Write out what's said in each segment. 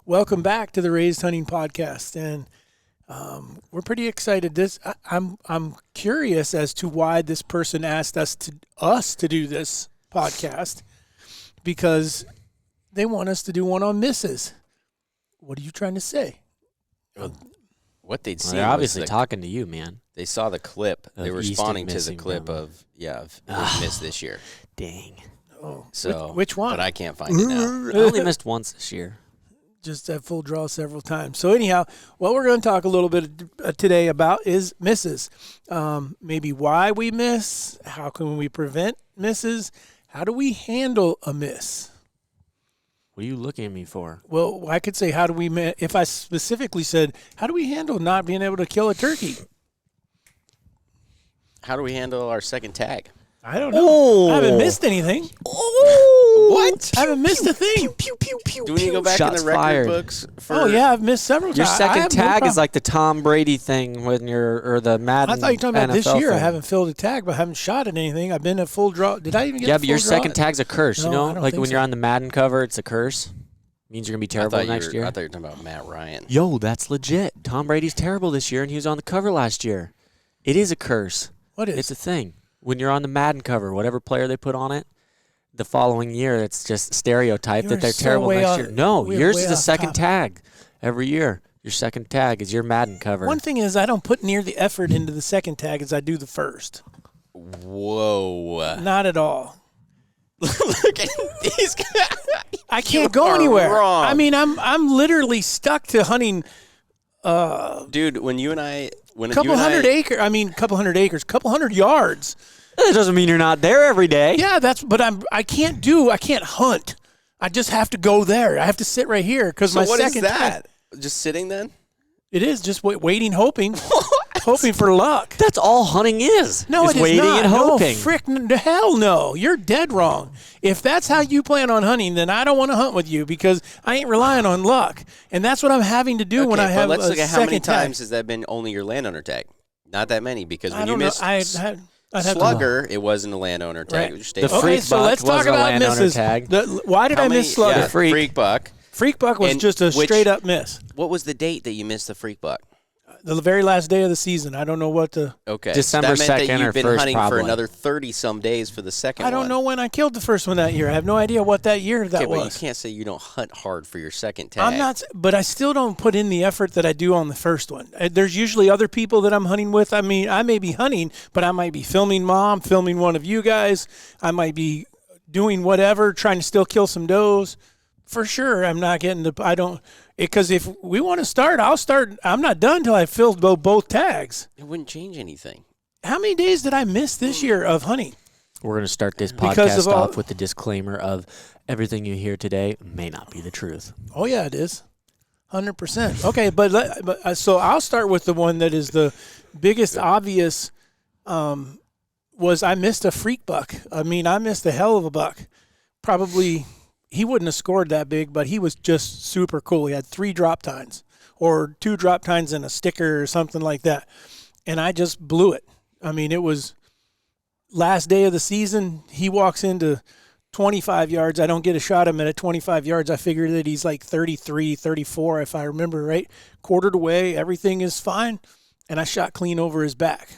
Welcome back to the Raised Hunting Podcast, and we're pretty excited. I'm curious as to why this person asked us to do this podcast, because they want us to do one on misses. What are you trying to say? What they'd see. They're obviously talking to you, man. They saw the clip. They were responding to the missing clip them. of his miss this year. Dang. Oh, So which one? But I can't find it now. I only missed once this year. Just at full draw several times. So anyhow, what we're going to talk a little bit today about is misses. Maybe why we miss, how can we prevent misses, how do we handle a miss? What are you looking at me for? Well, I could say, how do we, if I specifically said, how do we handle not being able to kill a turkey? How do we handle our second tag? I don't know. I haven't missed anything. What? I haven't missed a thing. Do we need to go back Shots in the record fired. books? Oh, yeah, I've missed several Your times. I second have no tag is problem. like the Tom Brady thing or the Madden. I thought you were talking about this NFL year. I thing. haven't filled a tag, but I haven't shot at anything. I've been at full draw. Did I even get Yeah, to but full your draw? second tag's a curse. No, you I know, don't like think when so. you're on the Madden cover, it's a curse. Means you're gonna be terrible next year. I thought you were talking about Matt Ryan. Yo, that's legit. Tom Brady's terrible this year, and he was on the cover last year. It is a curse. What is? It's a thing. When you're on the Madden cover, whatever player they put on it, the following year, it's just stereotype You're that they're so terrible way next off- year. No, we're yours way is the off second topic. tag every year. Your second tag is your Madden cover. One thing is, I don't put near the effort into the second tag as I do the first. Whoa. Not at all. Look at these guys. I can't go are anywhere. wrong. I mean, I'm literally stuck to hunting Dude, when you and I... When couple you and hundred I, acres, couple hundred yards. That doesn't mean you're not there every day. Yeah, but I can't hunt. I just have to go there. I have to sit right here because So my what is second that? Just sitting then? It is just waiting, hoping for luck. That's all hunting is. No, is it is waiting not. and hoping. No, frick, hell no. You're dead wrong. If that's how you plan on hunting, then I don't want to hunt with you because I ain't relying on luck. And that's what I'm having to do when I have but let's a look at how many second tag. times has that been only your landowner tag? Not that many, because I when you don't know. missed I'd have to Slugger, it wasn't a landowner tag. Right. It was your state The farm. freak Okay, so buck let's was talk a about landowner misses. tag. Why did I miss Slugger? Yeah, Freak. freak buck. Freak buck was And just a which- straight up miss. What was the date that you missed the freak buck? The very last day of the season. I don't know what the. Okay. December so that meant 2nd that or you've been 1st hunting probably. for another 30-some days for the second one. I don't know when I killed the first one that year. I have no idea what that year that Okay, but you was. can't say you don't hunt hard for your second tag. I'm not, but I still don't put in the effort that I do on the first one. There's usually other people that I'm hunting with. I mean, I may be hunting, but I might be filming Mom, filming one of you guys. I might be doing whatever, trying to still kill some does. For sure, I'm not getting the. I don't, because if we want to start, I'll start. I'm not done until I filled both tags. It wouldn't change anything. How many days did I miss this year of hunting? We're going to start this Because podcast of all- off with the disclaimer of everything you hear today may not be the truth. Oh yeah, it is, 100%. Okay, but so I'll start with the one that is the biggest obvious. Was I missed a freak buck? I mean, I missed a hell of a buck. Probably he wouldn't have scored that big, but he was just super cool. He had 3 drop tines or 2 drop tines and a sticker or something like that, and I just blew it. I mean, it was last day of the season. He walks into 25 yards. I don't get a shot at him at 25 yards. I figure that he's like 33, 34, if I remember right. Quartered away. Everything is fine. And I shot clean over his back.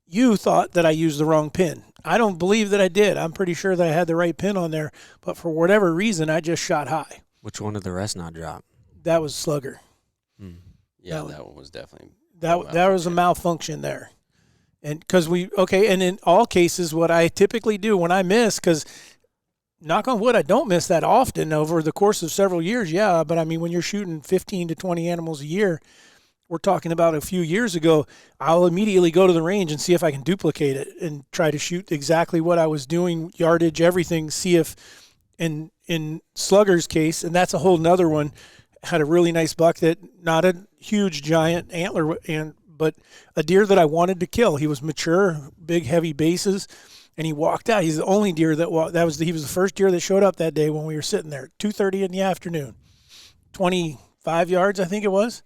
You thought that I used the wrong pin. I don't believe that I did. I'm pretty sure that I had the right pin on there. But for whatever reason, I just shot high. Which one did the rest not drop? That was Slugger. Yeah, that one was definitely... That was a malfunction there. And because and in all cases, what I typically do when I miss, because knock on wood, I don't miss that often over the course of several years. Yeah, but I mean, when you're shooting 15 to 20 animals a year, we're talking about a few years ago, I'll immediately go to the range and see if I can duplicate it and try to shoot exactly what I was doing, yardage, everything, see if in Slugger's case, and that's a whole nother one, had a really nice buck that not a huge giant antler, but a deer that I wanted to kill. He was mature, big, heavy bases, and he walked out. He's the only deer that walked. He was the first deer that showed up that day when we were sitting there, 2:30 in the afternoon, 25 yards, I think it was.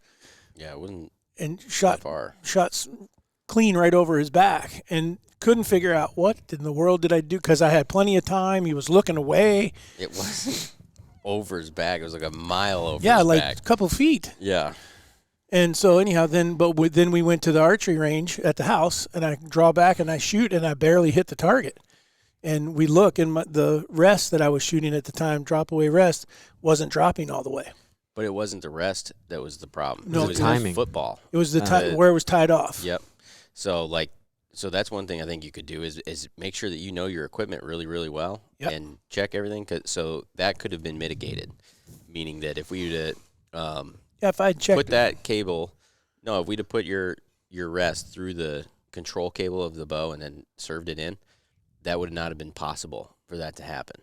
Yeah, it wasn't and shot far. Shots clean right over his back, and couldn't figure out what in the world did I do, because I had plenty of time. He was looking away. It wasn't. over his back. It was like a mile over Yeah, his like back. a couple feet. Yeah. And so anyhow, then we went to the archery range at the house, and I draw back and I shoot, and I barely hit the target. And we look, and the rest that I was shooting at the time, drop away rest, wasn't dropping all the way. But it wasn't the rest that was the problem. No, it was timing. Football. It was where it was tied off. Yep. So that's one thing I think you could do is make sure that you know your equipment really, really well and check everything. So that could have been mitigated, meaning that if we would If I checked put that cable, if we'd have put your rest through the control cable of the bow and then served it in, that would not have been possible for that to happen.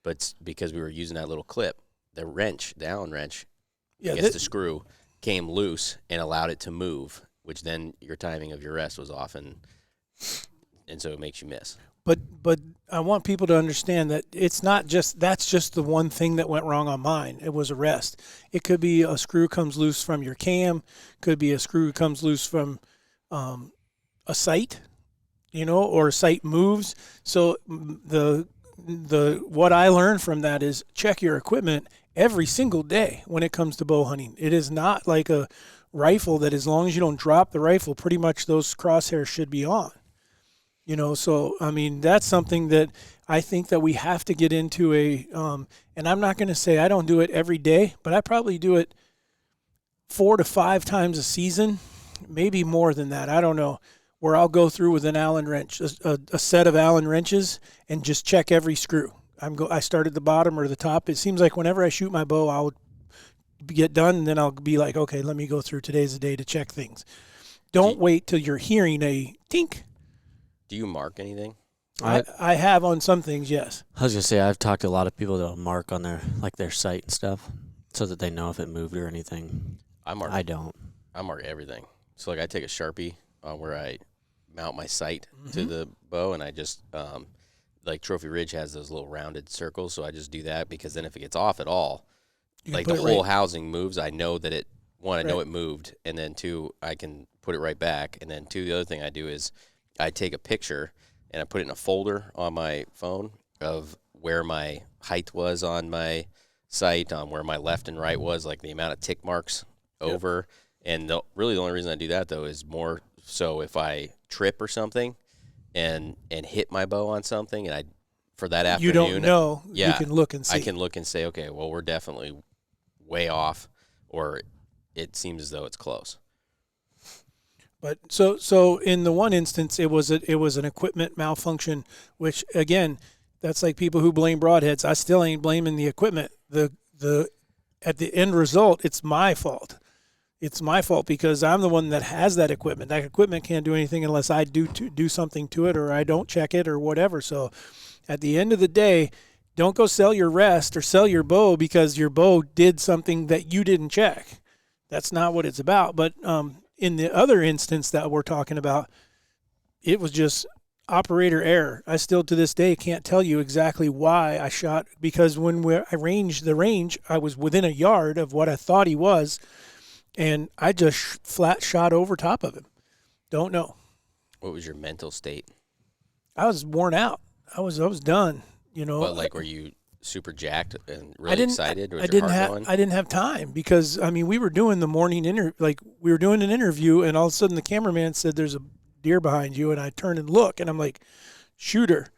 But because we were using that little clip, the Allen wrench, the screw, came loose and allowed it to move, which then your timing of your rest was off, and so it makes you miss. But I want people to understand that it's not just that's just the one thing that went wrong on mine. It was a rest. It could be a screw comes loose from your cam, could be a screw comes loose from a sight, or a sight moves. So the what I learned from that is check your equipment every single day when it comes to bow hunting. It is not like a rifle that as long as you don't drop the rifle, pretty much those crosshairs should be on. So, I mean, that's something that I think that we have to get into and I'm not going to say I don't do it every day, but I probably do it 4 to 5 times a season, maybe more than that. I don't know, where I'll go through with an Allen wrench, a set of Allen wrenches, and just check every screw. I start at the bottom or the top. It seems like whenever I shoot my bow, I'll get done, and then I'll be like, okay, let me go through today's the day to check things. Don't wait till you're hearing a tink. Do you mark anything? I have on some things, yes. I was gonna say I've talked to a lot of people that'll mark on their sight and stuff, so that they know if it moved or anything. I don't. I mark everything. So I take a Sharpie where I mount my sight to the bow, and I just like Trophy Ridge has those little rounded circles, so I just do that because then if it gets off at all, like the whole housing moves, I know that it. One, I know it moved, and then 2, I can put it right back, and then 2, the other thing I do is I take a picture and I put it in a folder on my phone of where my height was on my sight, on where my left and right was, like the amount of tick marks over. And really the only reason I do that, though, is more so if I trip or something and hit my bow on something, and for that afternoon. You don't know. You can look and see. I can look and say, okay, well, we're definitely way off, or it seems as though it's close. But so in the one instance, it was an equipment malfunction, which again, that's like people who blame broadheads. I still ain't blaming the equipment. At the end result, it's my fault. It's my fault because I'm the one that has that equipment. That equipment can't do anything unless I do something to it, or I don't check it or whatever. So at the end of the day, don't go sell your rest or sell your bow because your bow did something that you didn't check. That's not what it's about. But in the other instance that we're talking about, it was just operator error. I still to this day can't tell you exactly why I shot, because when I ranged the range, I was within a yard of what I thought he was, and I just flat shot over top of him. Don't know. What was your mental state? I was worn out. I was done. But were you super jacked and really excited? I didn't have time because we were doing the morning we were doing an interview, and all of a sudden the cameraman said, "There's a deer behind you," and I turned and look, and I'm like, "Shooter!"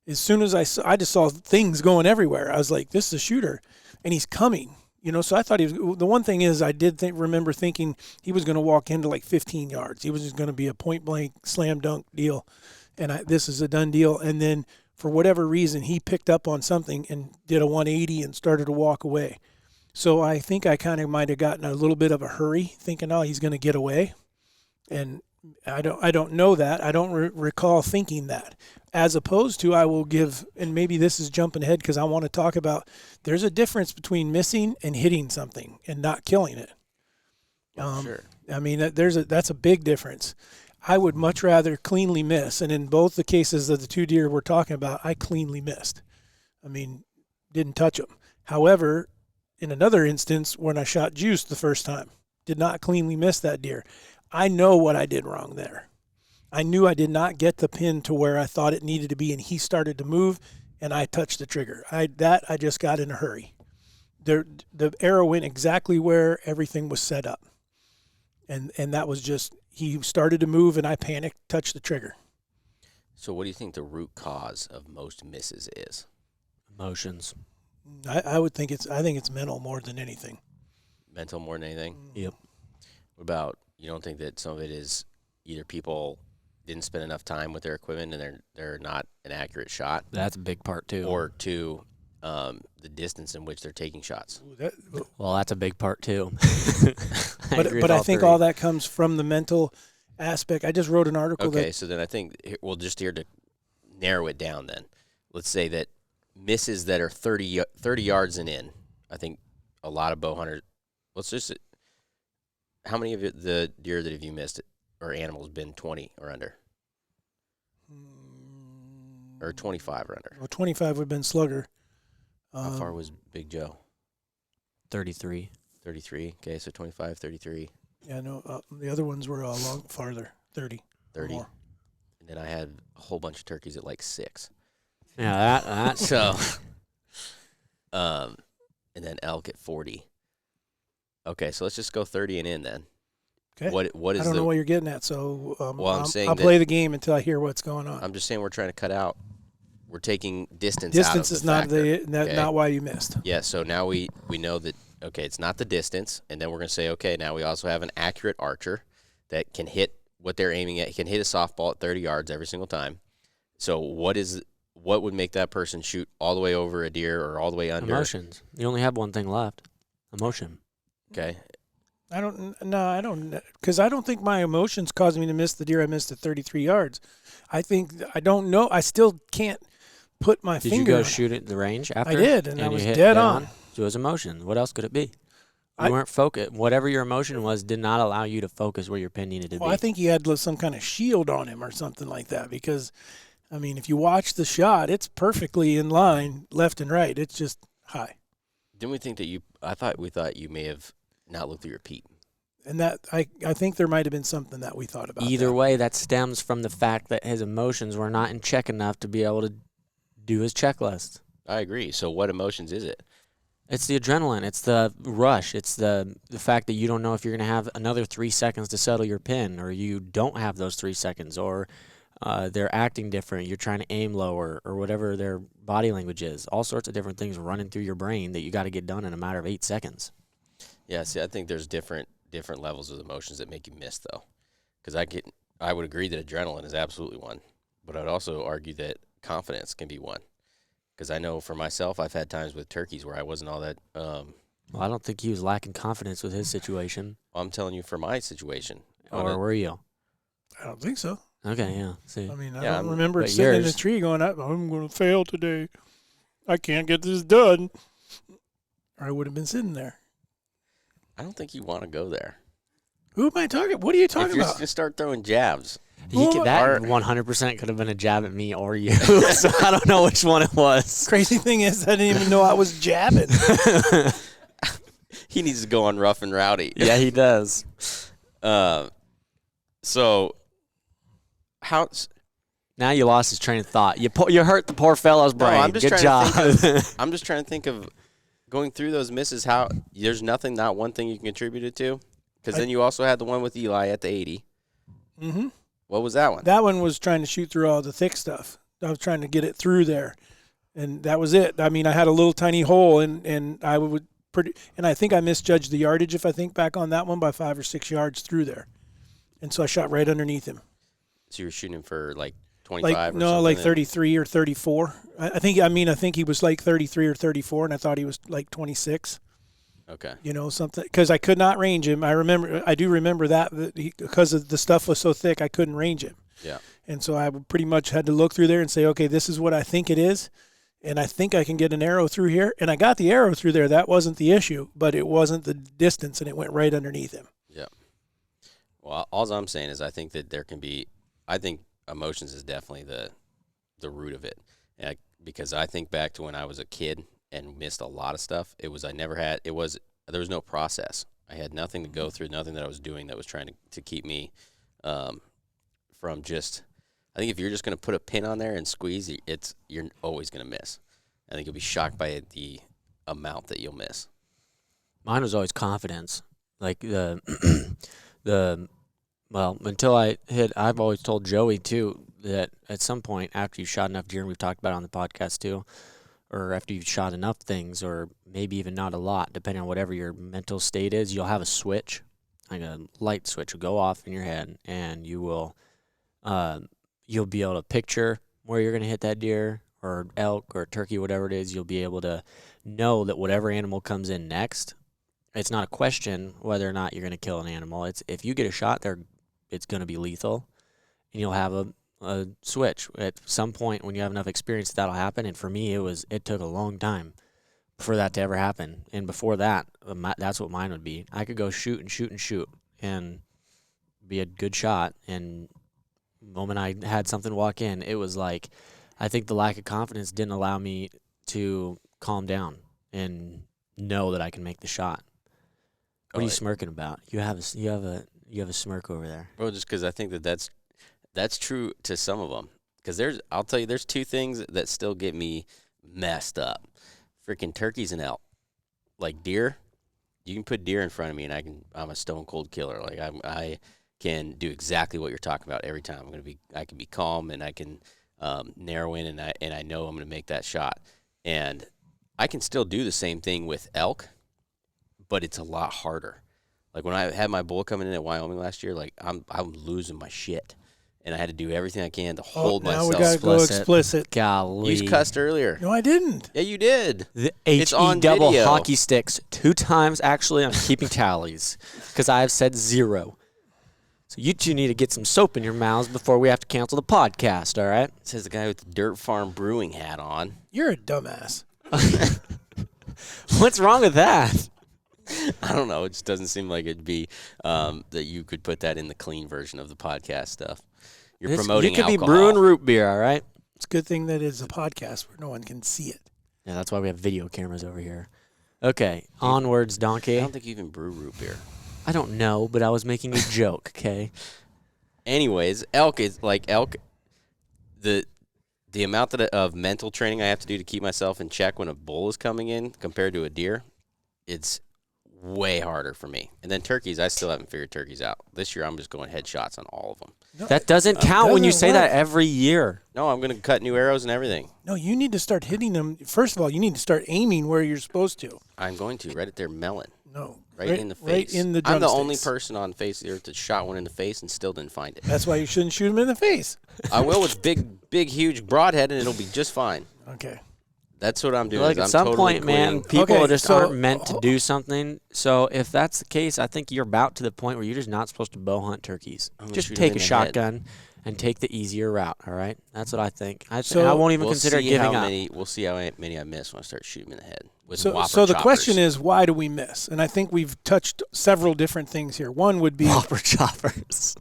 As soon as I just saw things going everywhere. I was like, "This is a shooter," and he's coming. So I thought he was. The one thing is, I did remember thinking he was going to walk into like 15 yards. He was just going to be a point blank slam dunk deal, and this is a done deal. And then for whatever reason, he picked up on something and did a 180 and started to walk away. So I think I kind of might have gotten a little bit of a hurry, thinking, "Oh, he's going to get away," and I don't know that. I don't recall thinking that. As opposed to, I will give, and maybe this is jumping ahead because I want to talk about, there's a difference between missing and hitting something and not killing it. Sure. That's a big difference. I would much rather cleanly miss, and in both the cases of the 2 deer we're talking about, I cleanly missed. Didn't touch them. However, in another instance, when I shot Juice the first time, did not cleanly miss that deer. I know what I did wrong there. I knew I did not get the pin to where I thought it needed to be, and he started to move, and I touched the trigger. I just got in a hurry. the arrow went exactly where everything was set up, and that was just he started to move, and I panicked, touched the trigger. So what do you think the root cause of most misses is? Emotions. I would think I think it's mental more than anything. Mental more than anything? Yep. What about, you don't think that some of it is either people didn't spend enough time with their equipment and they're not an accurate shot, That's a big part too. or two, the distance in which they're taking shots? Well, that's a big part too. But I think all that comes from the mental aspect. I just wrote an article. Okay, so then I think, well, just here to narrow it down then, let's say that misses that are 30 yards and in, I think a lot of bow hunters, how many of the deer that have you missed or animals been 20 or under? Or 25 or under? Well, 25 would have been slugger. How far was Big Joe? 33. 33. Okay, so 25, 33. Yeah, no, the other ones were a long farther, 30. 30. More. And then I had a whole bunch of turkeys at like 6. Yeah, that's So, and then elk at 40. Okay, so let's just go 30 and in then. Okay. What is I don't know what you're getting at, so I'm saying I'll play the game until I hear what's going on. I'm just saying we're trying to cut out. We're taking distance. Distance out of is the not factor, not why you missed. Yeah, so now we know that, okay, it's not the distance, and then we're going to say, okay, now we also have an accurate archer that can hit what they're aiming at. He can hit a softball at 30 yards every single time. So what would make that person shoot all the way over a deer or all the way under? emotions. You only have one thing left. Emotion. Okay. I don't, because I don't think my emotions caused me to miss the deer I missed at 33 yards. I don't know. I still can't put my Did finger. you go on it. shoot at the range after? I did, and I you was hit dead on. So it was emotion. What else could it be? I- You weren't focused. Whatever your emotion was did not allow you to focus where your pin needed to Well, be. I think he had some kind of shield on him or something like that because, I mean, if you watch the shot, it's perfectly in line left and right. It's just high. Didn't we think that we thought you may have not looked at your peep. And that I think there might have been something that we thought about. Either that. way, that stems from the fact that his emotions were not in check enough to be able to do his checklist. I agree. So what emotions is it? It's the adrenaline. It's the rush. It's the fact that you don't know if you're going to have another 3 seconds to settle your pin, or you don't have those 3 seconds, or they're acting different. You're trying to aim lower, or whatever their body language is. All sorts of different things running through your brain that you got to get done in a matter of 8 seconds. Yeah, see, I think there's different levels of emotions that make you miss, though. Because I would agree that adrenaline is absolutely one, but I'd also argue that confidence can be one. Because I know for myself, I've had times with turkeys where I wasn't all that. Well, I don't think he was lacking confidence with his situation. I'm telling you, for my situation. Or were you? I don't think so. Okay, yeah. See, I mean, I Yeah, don't remember but sitting in the yours- tree going, I'm going to fail today. I can't get this done. Or I would have been sitting there. I don't think you want to go there. Who am I talking? What are you If talking you're about? going to start throwing jabs, that 100% could have been a jab at me or you. So I don't know which one it was. Crazy thing is, I didn't even know I was jabbing. he needs to go on rough and rowdy. Yeah, he does. So, how? Now you lost his train of thought. You hurt the poor fellow's brain. I'm just Good trying job. to I'm just trying to think of going through those misses. How there's not one thing you can contribute it to, because then you also had the one with Eli at the 80. Mm-hmm. What was that one? That one was trying to shoot through all the thick stuff. I was trying to get it through there, and that was it. I mean, I had a little tiny hole, and I would and I think I misjudged the yardage, if I think back on that one, by 5 or 6 yards through there, and so I shot right underneath him. So you were shooting him for like 25 Like or no, something? like 33 or 34. I think he was like 33 or 34, and I thought he was like 26. Okay. You know, something, because I could not range him. I do remember that because the stuff was so thick, I couldn't range him. Yeah. And so I pretty much had to look through there and say, okay, this is what I think it is, and I think I can get an arrow through here. And I got the arrow through there. That wasn't the issue, but it wasn't the distance, and it went right underneath him. Yeah. Well, all I'm saying is I think that I think emotions is definitely the root of it. Because I think back to when I was a kid and missed a lot of stuff. There was no process. I had nothing to go through, nothing that I was doing that was trying to keep me from just. I think if you're just going to put a pin on there and squeeze, you're always going to miss. I think you'll be shocked by the amount that you'll miss. Mine was always confidence. Like until I've always told Joey too that at some point after you've shot enough deer, and we've talked about it on the podcast too, or after you've shot enough things, or maybe even not a lot, depending on whatever your mental state is, you'll have a switch, like a light switch will go off in your head, and you'll be able to picture where you're going to hit that deer or elk or turkey, whatever it is. You'll be able to know that whatever animal comes in next, it's not a question whether or not you're going to kill an animal. It's if you get a shot there, it's going to be lethal, and you'll have a switch at some point when you have enough experience that'll happen. And for me, it took a long time for that to ever happen. And before that, that's what mine would be. I could go shoot and shoot and shoot and be a good shot. And the moment I had something walk in, it was like, I think the lack of confidence didn't allow me to calm down and know that I can make the shot. What are you smirking about? You have a smirk over there. Well, just because I think that's true to some of them. Because I'll tell you, there's two things that still get me messed up. Freaking turkeys and elk. Like deer, you can put deer in front of me, and I'm a stone cold killer. Like I can do exactly what you're talking about every time. I can be calm, and I can narrow in, and I know I'm going to make that shot. And I can still do the same thing with elk, but it's a lot harder. Like when I had my bull coming in at Wyoming last year, like I'm losing my shit, and I had to do everything I can to hold myself. Now we gotta go explicit. Golly, You cussed earlier. No, I didn't. Yeah, you did. The It's on double video. hockey sticks 2 times. Actually, I'm keeping tallies because I have said 0. So you two need to get some soap in your mouths before we have to cancel the podcast. All right? Says the guy with the Dirt Farm Brewing hat on. You're a dumbass. What's wrong with that? I don't know. It just doesn't seem like it'd be that you could put that in the clean version of the podcast stuff. You're promoting You could alcohol. be brewing root beer. All right? It's a good thing that it's a podcast where no one can see it. Yeah, that's why we have video cameras over here. Okay, onwards, donkey. I don't think you even brew root beer. I don't know, but I was making a joke. Okay. Anyways, elk is like elk. The amount of mental training I have to do to keep myself in check when a bull is coming in compared to a deer, it's way harder for me. And then turkeys, I still haven't figured turkeys out. This year, I'm just going headshots on all of them. No, That doesn't count when you say work. that every year. No, I'm going to cut new arrows and everything. No, you need to start hitting them. First of all, you need to start aiming where you're supposed to. I'm going to right at their melon. No. Right in the face. Right in the I'm the drumsticks. only person on the face of the earth that shot one in the face and still didn't find it. That's why you shouldn't shoot them in the face. I will with big, huge broadhead, and it'll be just fine. Okay. That's what I'm doing. Like I'm at some totally point, man, quitting. people Okay, just so- aren't meant to do something. So if that's the case, I think you're about to the point where you're just not supposed to bow hunt turkeys. I'm gonna Just shoot 'em take in a the head. shotgun and take the easier route. All right, that's what I think. I So- won't even We'll consider see giving how up. many. We'll see how many I miss when I start shooting them in the head with So whopper the question choppers. is, why do we miss? And I think we've touched several different things here. One would be Whopper choppers.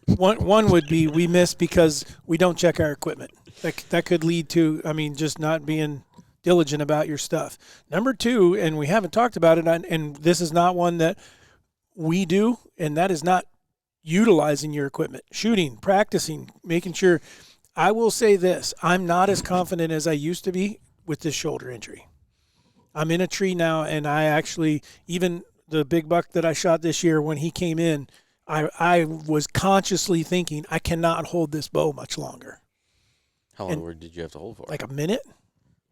one would be we miss because we don't check our equipment. That could lead to, just not being diligent about your stuff. Number 2, and we haven't talked about it, and this is not one that we do, and that is not utilizing your equipment, shooting, practicing, making sure. I will say this, I'm not as confident as I used to be with this shoulder injury. I'm in a tree now, and I actually, even the big buck that I shot this year, when he came in, I was consciously thinking, I cannot hold this bow much longer. How long did you have to hold for? Like a minute?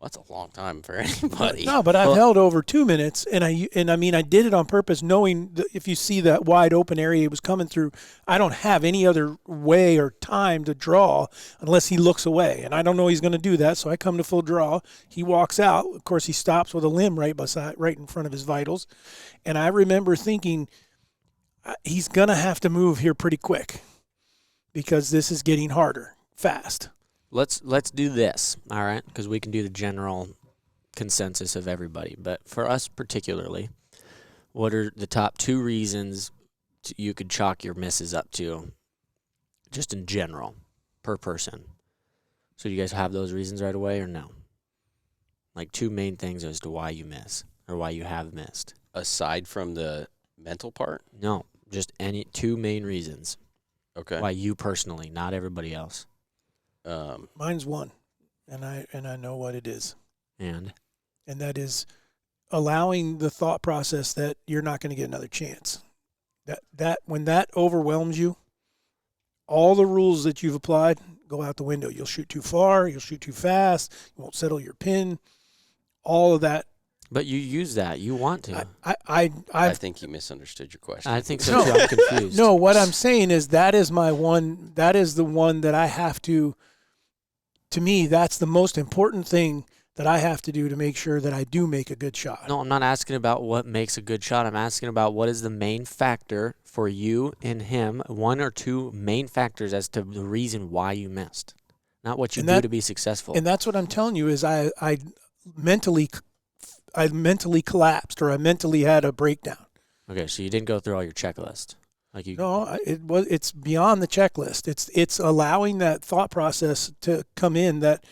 That's a long time for anybody. No, but I've held over 2 minutes, and I did it on purpose, knowing that if you see that wide open area it was coming through, I don't have any other way or time to draw unless he looks away, and I don't know he's going to do that. So I come to full draw. He walks out. Of course, he stops with a limb right in front of his vitals, and I remember thinking he's going to have to move here pretty quick because this is getting harder fast. Let's do this, all right? Because we can do the general consensus of everybody. But for us particularly, what are the top 2 reasons you could chalk your misses up to, just in general, per person? So you guys have those reasons right away or no? Like 2 main things as to why you miss or why you have missed. Aside from the mental part? No, just 2 main reasons. Okay. Why you personally, not everybody else. Mine's one, and I know what it is. And And that is allowing the thought process that you're not going to get another chance. That when that overwhelms you, all the rules that you've applied go out the window. You'll shoot too far, you'll shoot too fast, you won't settle your pin, all of that. But you use that. You want to. I think you misunderstood your question. I think so too. I'm confused. No, what I'm saying is that is the one that I have to me, that's the most important thing that I have to do to make sure that I do make a good shot. No, I'm not asking about what makes a good shot. I'm asking about what is the main factor for you and him, one or two main factors as to the reason why you missed, not what you do to be successful. And that's what I'm telling you is I mentally collapsed, or I mentally had a breakdown. Okay, so you didn't go through all your checklist. No, it's beyond the checklist. It's allowing that thought process to come in that,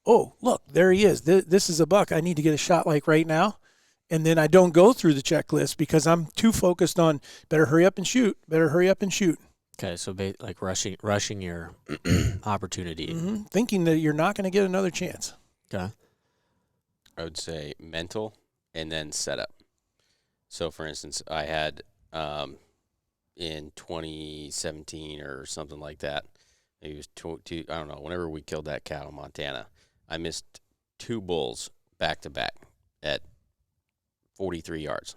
oh, look, there he is. This is a buck. I need to get a shot like right now. And then I don't go through the checklist because I'm too focused on better hurry up and shoot. Okay, so like rushing your opportunity. Mm-hmm. Thinking that you're not going to get another chance. Okay. I would say mental and then setup. So, for instance, I had in 2017 or something like that, it was I don't know, whenever we killed that cow in Montana, I missed 2 bulls back-to-back at 43 yards,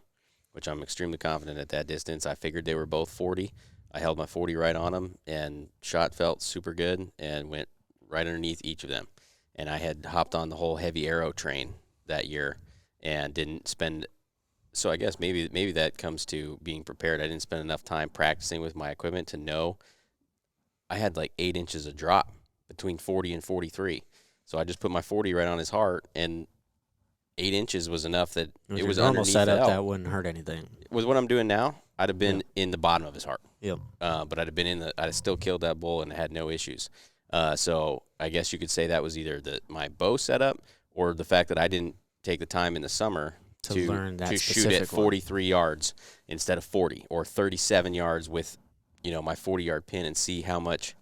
which I'm extremely confident at that distance. I figured they were both 40. I held my 40 right on them, and shot felt super good and went right underneath each of them. And I had hopped on the whole heavy arrow train that year and didn't spend – so I guess maybe that comes to being prepared. I didn't spend enough time practicing with my equipment to know I had like 8 inches of drop between 40 and 43. So I just put my 40 right on his heart, and 8 inches was enough that it was normal underneath setup the that wouldn't hurt anything. With what I'm doing now, I'd have been in the bottom of his heart. Yep. But I'd have still killed that bull and had no issues. So I guess you could say that was either my bow setup or the fact that I didn't take the time in the summer to learn that to shoot at 43 yards instead of 40, or 37 yards with, my 40-yard pin, and see how much.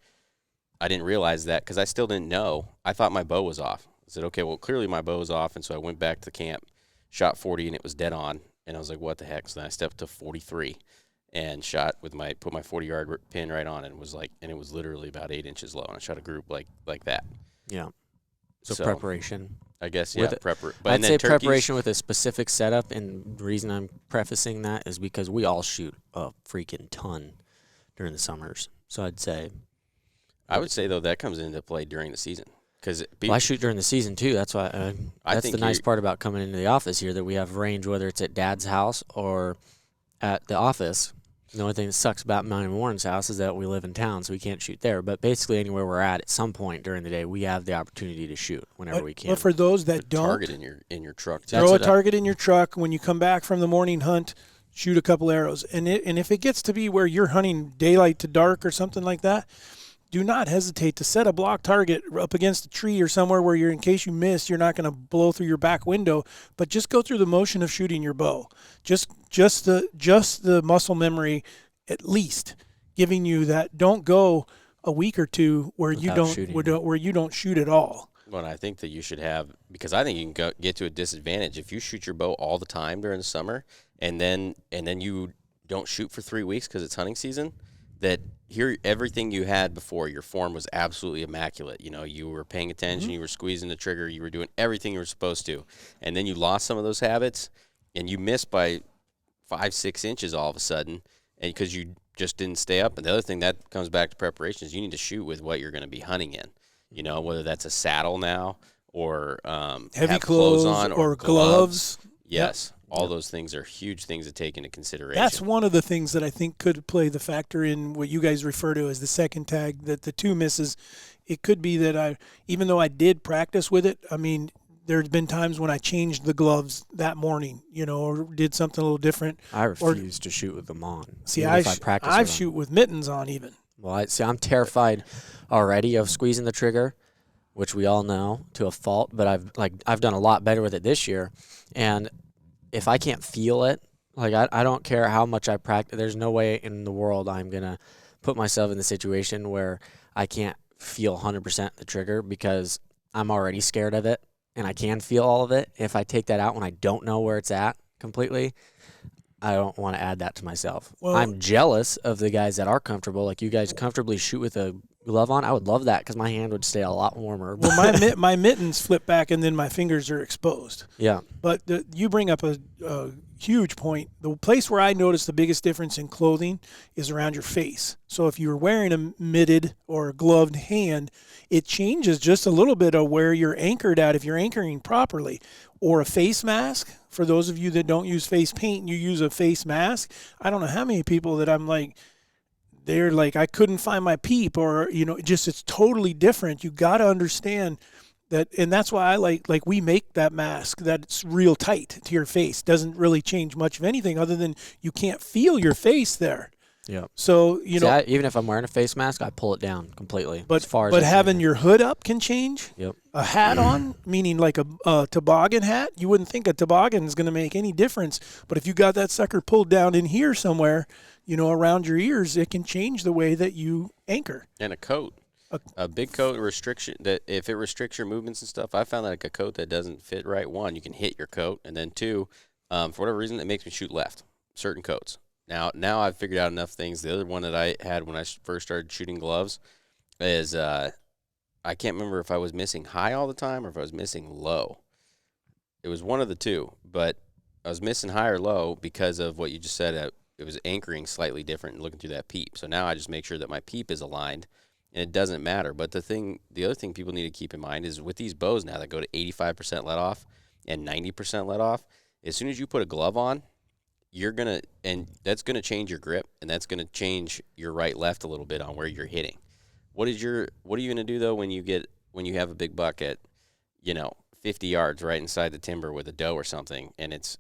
I didn't realize that because I still didn't know. I thought my bow was off. I said, okay, well, clearly my bow was off, and so I went back to camp, shot 40, and it was dead on, and I was like, what the heck? So then I stepped to 43 and shot put my 40-yard pin right on, and it was literally about 8 inches low, and I shot a group like that. Yeah. So preparation. I guess, yeah, I'd say preparation with a specific setup, and the reason I'm prefacing that is because we all shoot a freaking ton during the summers. So I'd say. I would say, though, that comes into play during the season. I shoot during the season, too. That's why. That's the nice part about coming into the office here, that we have range, whether it's at Dad's house or at the office. The only thing that sucks about mine and Warren's house is that we live in town, so we can't shoot there. But basically, anywhere we're at some point during the day, we have the opportunity to shoot whenever we can. But for those that don't, target in your truck, too. Throw a target in your truck. When you come back from the morning hunt, shoot a couple arrows. And if it gets to be where you're hunting daylight to dark or something like that, do not hesitate to set a block target up against a tree or somewhere where in case you miss, you're not going to blow through your back window. But just go through the motion of shooting your bow. Just the muscle memory, at least, giving you that. Don't go a week or two where you don't shoot at all. Well, I think that you should have, because I think you can get to a disadvantage if you shoot your bow all the time during the summer, and then you don't shoot for 3 weeks because it's hunting season. That everything you had before, your form was absolutely immaculate. You were paying attention, you were squeezing the trigger, you were doing everything you were supposed to. And then you lost some of those habits, and you missed by 5-6 inches all of a sudden, and because you just didn't stay up. And the other thing that comes back to preparation is you need to shoot with what you're going to be hunting in. Whether that's a saddle now or heavy have clothes on or gloves. Yes. Yep. All those things are huge things to take into consideration. That's one of the things that I think could play the factor in what you guys refer to as the second tag, that the 2 misses. It could be that even though I did practice with it, I mean, there's been times when I changed the gloves that morning, or did something a little different. I refuse to shoot with them on. See, I shoot with mittens on even. Well, I'm terrified already of squeezing the trigger, which we all know to a fault, but I've done a lot better with it this year. And if I can't feel it, I don't care how much I practice, there's no way in the world I'm going to put myself in the situation where I can't feel 100% the trigger, because I'm already scared of it. and I can feel all of it. If I take that out when I don't know where it's at completely, I don't want to add that to myself. Well, I'm jealous of the guys that are comfortable. Like you guys comfortably shoot with a glove on. I would love that because my hand would stay a lot warmer. well, my mittens flip back and then my fingers are exposed. Yeah. But you bring up a huge point. The place where I notice the biggest difference in clothing is around your face. So if you're wearing a mitted or a gloved hand, it changes just a little bit of where you're anchored at if you're anchoring properly. Or a face mask. For those of you that don't use face paint, you use a face mask. I don't know how many people that I'm like, they're like, I couldn't find my peep, or, just it's totally different. You got to understand that, and that's why I like we make that mask that's real tight to your face. Doesn't really change much of anything other than you can't feel your face there. Yeah. So, even if I'm wearing a face mask, I pull it down completely. But as far as but I having can. your hood up can change. Yep. A hat on, meaning like a toboggan hat, you wouldn't think a toboggan is going to make any difference. But if you got that sucker pulled down in here somewhere, around your ears, it can change the way that you anchor. And a coat. A big coat restriction, that if it restricts your movements and stuff, I found that like a coat that doesn't fit right, one, you can hit your coat, and then two, for whatever reason, it makes me shoot left, certain coats. Now I've figured out enough things. The other one that I had when I first started shooting gloves is I can't remember if I was missing high all the time or if I was missing low. It was one of the two, but I was missing high or low because of what you just said. It was anchoring slightly different and looking through that peep. So now I just make sure that my peep is aligned, and it doesn't matter. But the other thing people need to keep in mind is with these bows now that go to 85% let off and 90% let off, as soon as you put a glove on, that's gonna change your grip, and that's gonna change your right left a little bit on where you're hitting. What are you gonna do though when you have a big buck at 50 yards right inside the timber with a doe or something, and it's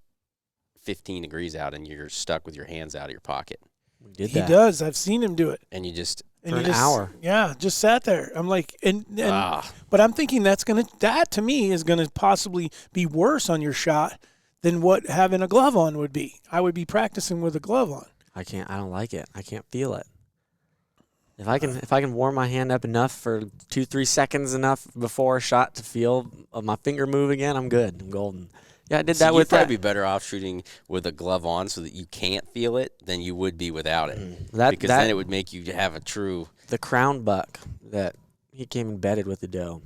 15 degrees out and you're stuck with your hands out of your pocket? We did He that. does. I've seen him do it. And you just For an hour. Yeah, just sat there. I'm like, but I'm thinking that to me is gonna possibly be worse on your shot than what having a glove on would be. I would be practicing with a glove on. I don't like it. I can't feel it. If I can warm my hand up enough for 2-3 seconds enough before a shot to feel my finger move again, I'm good. I'm golden. Yeah, I did that with you'd probably that. be better off shooting with a glove on so that you can't feel it than you would be without it. Because then it would make you have a true... The crown buck, that he came embedded with the doe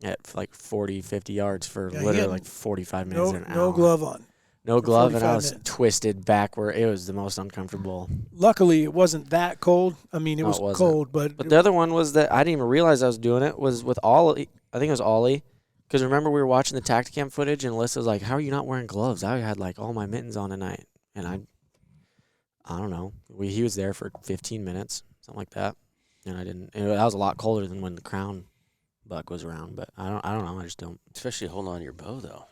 at like 40, 50 yards for literally like 45 minutes or an hour. No glove on. No glove, and I 45 was minutes. twisted backward. It was the most uncomfortable. Luckily, it wasn't that cold. I mean, it No, was it wasn't. cold, but But the other one was that I didn't even realize I was doing it, was with Ollie. I think it was Ollie. Because remember we were watching the Tacticam footage, and Alyssa was like, how are you not wearing gloves? I had like all my mittens on tonight. And I don't know. He was there for 15 minutes, something like that. And I didn't. And that was a lot colder than when the crown buck was around. But I don't know. I just don't. Especially holding on to your bow, though.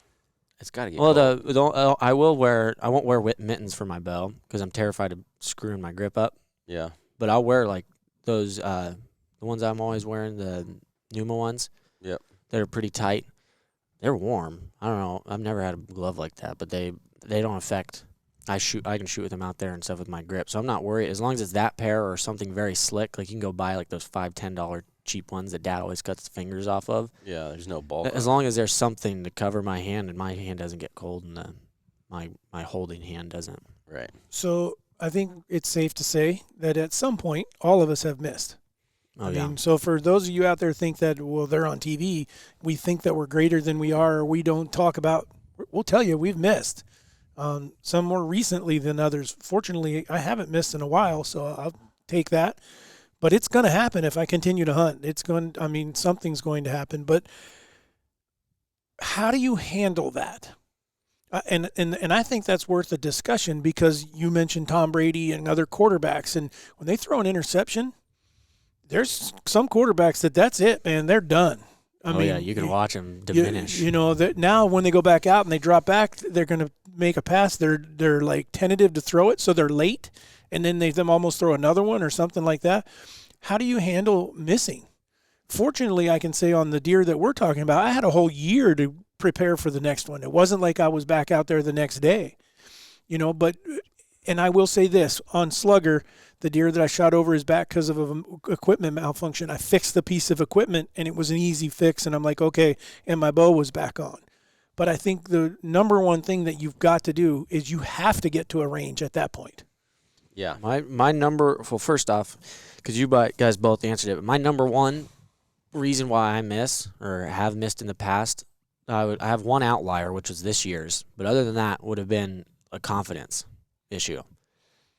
It's got to get Well, cold. I won't wear mittens for my bow because I'm terrified of screwing my grip up. Yeah. But I'll wear like those, the ones I'm always wearing, the Numa ones. Yep. They're pretty tight. They're warm. I don't know. I've never had a glove like that, but they don't affect. I can shoot with them out there and stuff with my grip, so I'm not worried. As long as it's that pair or something very slick, like you can go buy like those $5-10 cheap ones that Dad always cuts the fingers off of. Yeah, there's no bulk. As long as there's something to cover my hand and my hand doesn't get cold and my holding hand doesn't. Right. So I think it's safe to say that at some point, all of us have missed. Oh, I yeah. mean, so for those of you out there think that, well, they're on TV, we think that we're greater than we are, or we don't talk about, we'll tell you we've missed. Some more recently than others. Fortunately, I haven't missed in a while, so I'll take that. But it's going to happen if I continue to hunt. Something's going to happen. But how do you handle that? And I think that's worth a discussion because you mentioned Tom Brady and other quarterbacks, and when they throw an interception, there's some quarterbacks that's it, man. They're done. I mean, yeah, you can watch them diminish. That now when they go back out and they drop back, they're going to make a pass. They're like tentative to throw it, so they're late, and then they almost throw another one or something like that. How do you handle missing? Fortunately, I can say on the deer that we're talking about, I had a whole year to prepare for the next one. It wasn't like I was back out there the next day, but And I will say this, on Slugger, the deer that I shot over his back because of an equipment malfunction, I fixed the piece of equipment, and it was an easy fix, and I'm like, okay, and my bow was back on. But I think the number one thing that you've got to do is you have to get to a range at that point. Yeah. My number, well, first off, because you guys both answered it, but my number one reason why I miss or have missed in the past, I have one outlier, which was this year's, but other than that would have been a confidence issue.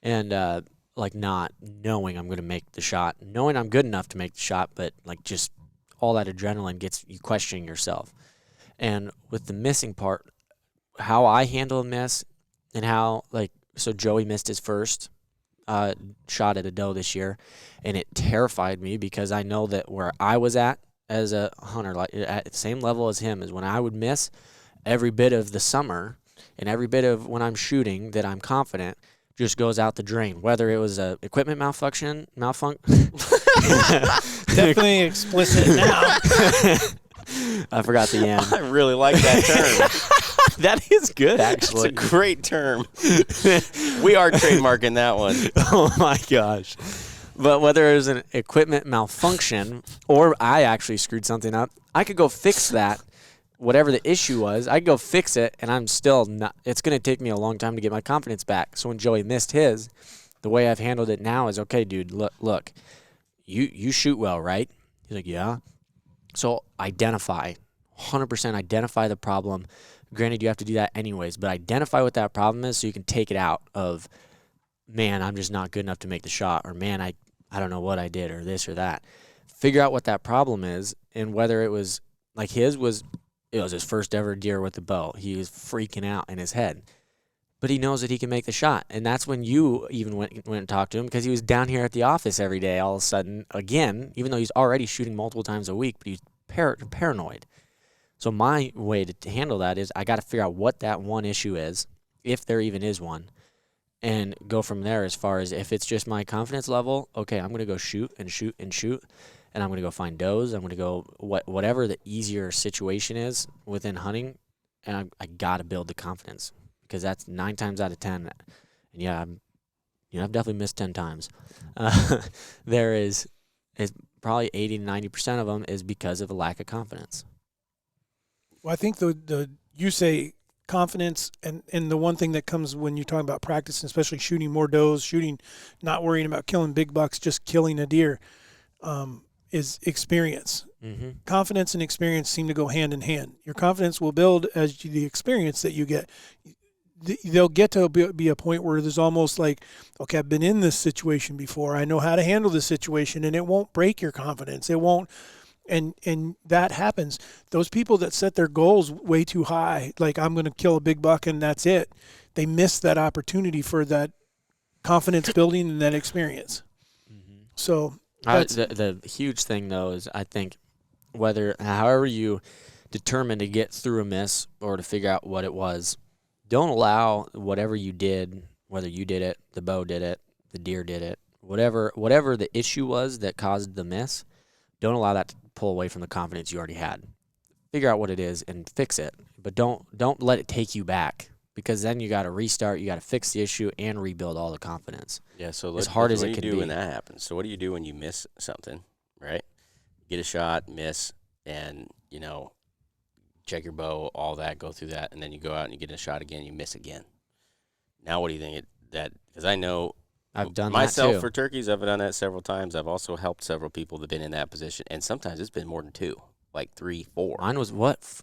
And like not knowing I'm going to make the shot, knowing I'm good enough to make the shot, but like just all that adrenaline gets you questioning yourself. And with the missing part, how I handle a miss and how, like, so Joey missed his first shot at a doe this year, and it terrified me because I know that where I was at as a hunter, like at the same level as him, is when I would miss every bit of the summer and every bit of when I'm shooting that I'm confident just goes out the drain. Whether it was a equipment malfunction. Definitely explicit now. I forgot the end. I really like that term. That is good, actually. It's a great term. We are trademarking that one. Oh, my gosh. But whether it was an equipment malfunction or I actually screwed something up, I could go fix that, whatever the issue was. I could go fix it, and I'm still not – it's going to take me a long time to get my confidence back. So when Joey missed his, the way I've handled it now is, okay, dude, look, you shoot well, right? He's like, yeah. So identify, 100% identify the problem. Granted, you have to do that anyways, but identify what that problem is so you can take it out of, man, I'm just not good enough to make the shot, or man, I don't know what I did, or this or that. Figure out what that problem is, and whether it was, like it was his first ever deer with the bow. He was freaking out in his head. But he knows that he can make the shot, and that's when you even went and talked to him, because he was down here at the office every day all of a sudden, again, even though he's already shooting multiple times a week, but he's paranoid. So my way to handle that is I got to figure out what that one issue is, if there even is one, and go from there. As far as if it's just my confidence level, okay, I'm going to go shoot and shoot and shoot, and I'm going to go find does. I'm going to go whatever the easier situation is within hunting, and I got to build the confidence. Because that's 9 times out of 10, and yeah, I've definitely missed 10 times. There is probably 80 to 90% of them is because of a lack of confidence. Well, I think the you say confidence, and the one thing that comes when you're talking about practice, especially shooting more does, not worrying about killing big bucks, just killing a deer, is experience. Mm-hmm. Confidence and experience seem to go hand in hand. Your confidence will build as the experience that you get. They'll get to be a point where there's almost like, okay, I've been in this situation before. I know how to handle this situation, and it won't break your confidence. It won't, and that happens. Those people that set their goals way too high, like I'm going to kill a big buck and that's it, they miss that opportunity for that confidence building and that experience. Mm-hmm. So the huge thing though is I think however you determine to get through a miss or to figure out what it was. Don't allow whatever you did, whether you did it, the bow did it, the deer did it, whatever the issue was that caused the miss, don't allow that to pull away from the confidence you already had. Figure out what it is and fix it, but don't let it take you back, because then you got to restart, you got to fix the issue and rebuild all the confidence. Yeah, so as hard as it can be. What do you do when that happens? So what do you do when you miss something, right? Get a shot, miss, and, check your bow, all that, go through that, and then you go out and you get a shot again, you miss again. Now what do you think because I know I've done myself that too. For turkeys, I've done that several times. I've also helped several people that have been in that position, and sometimes it's been more than 2, like 3, 4. Mine was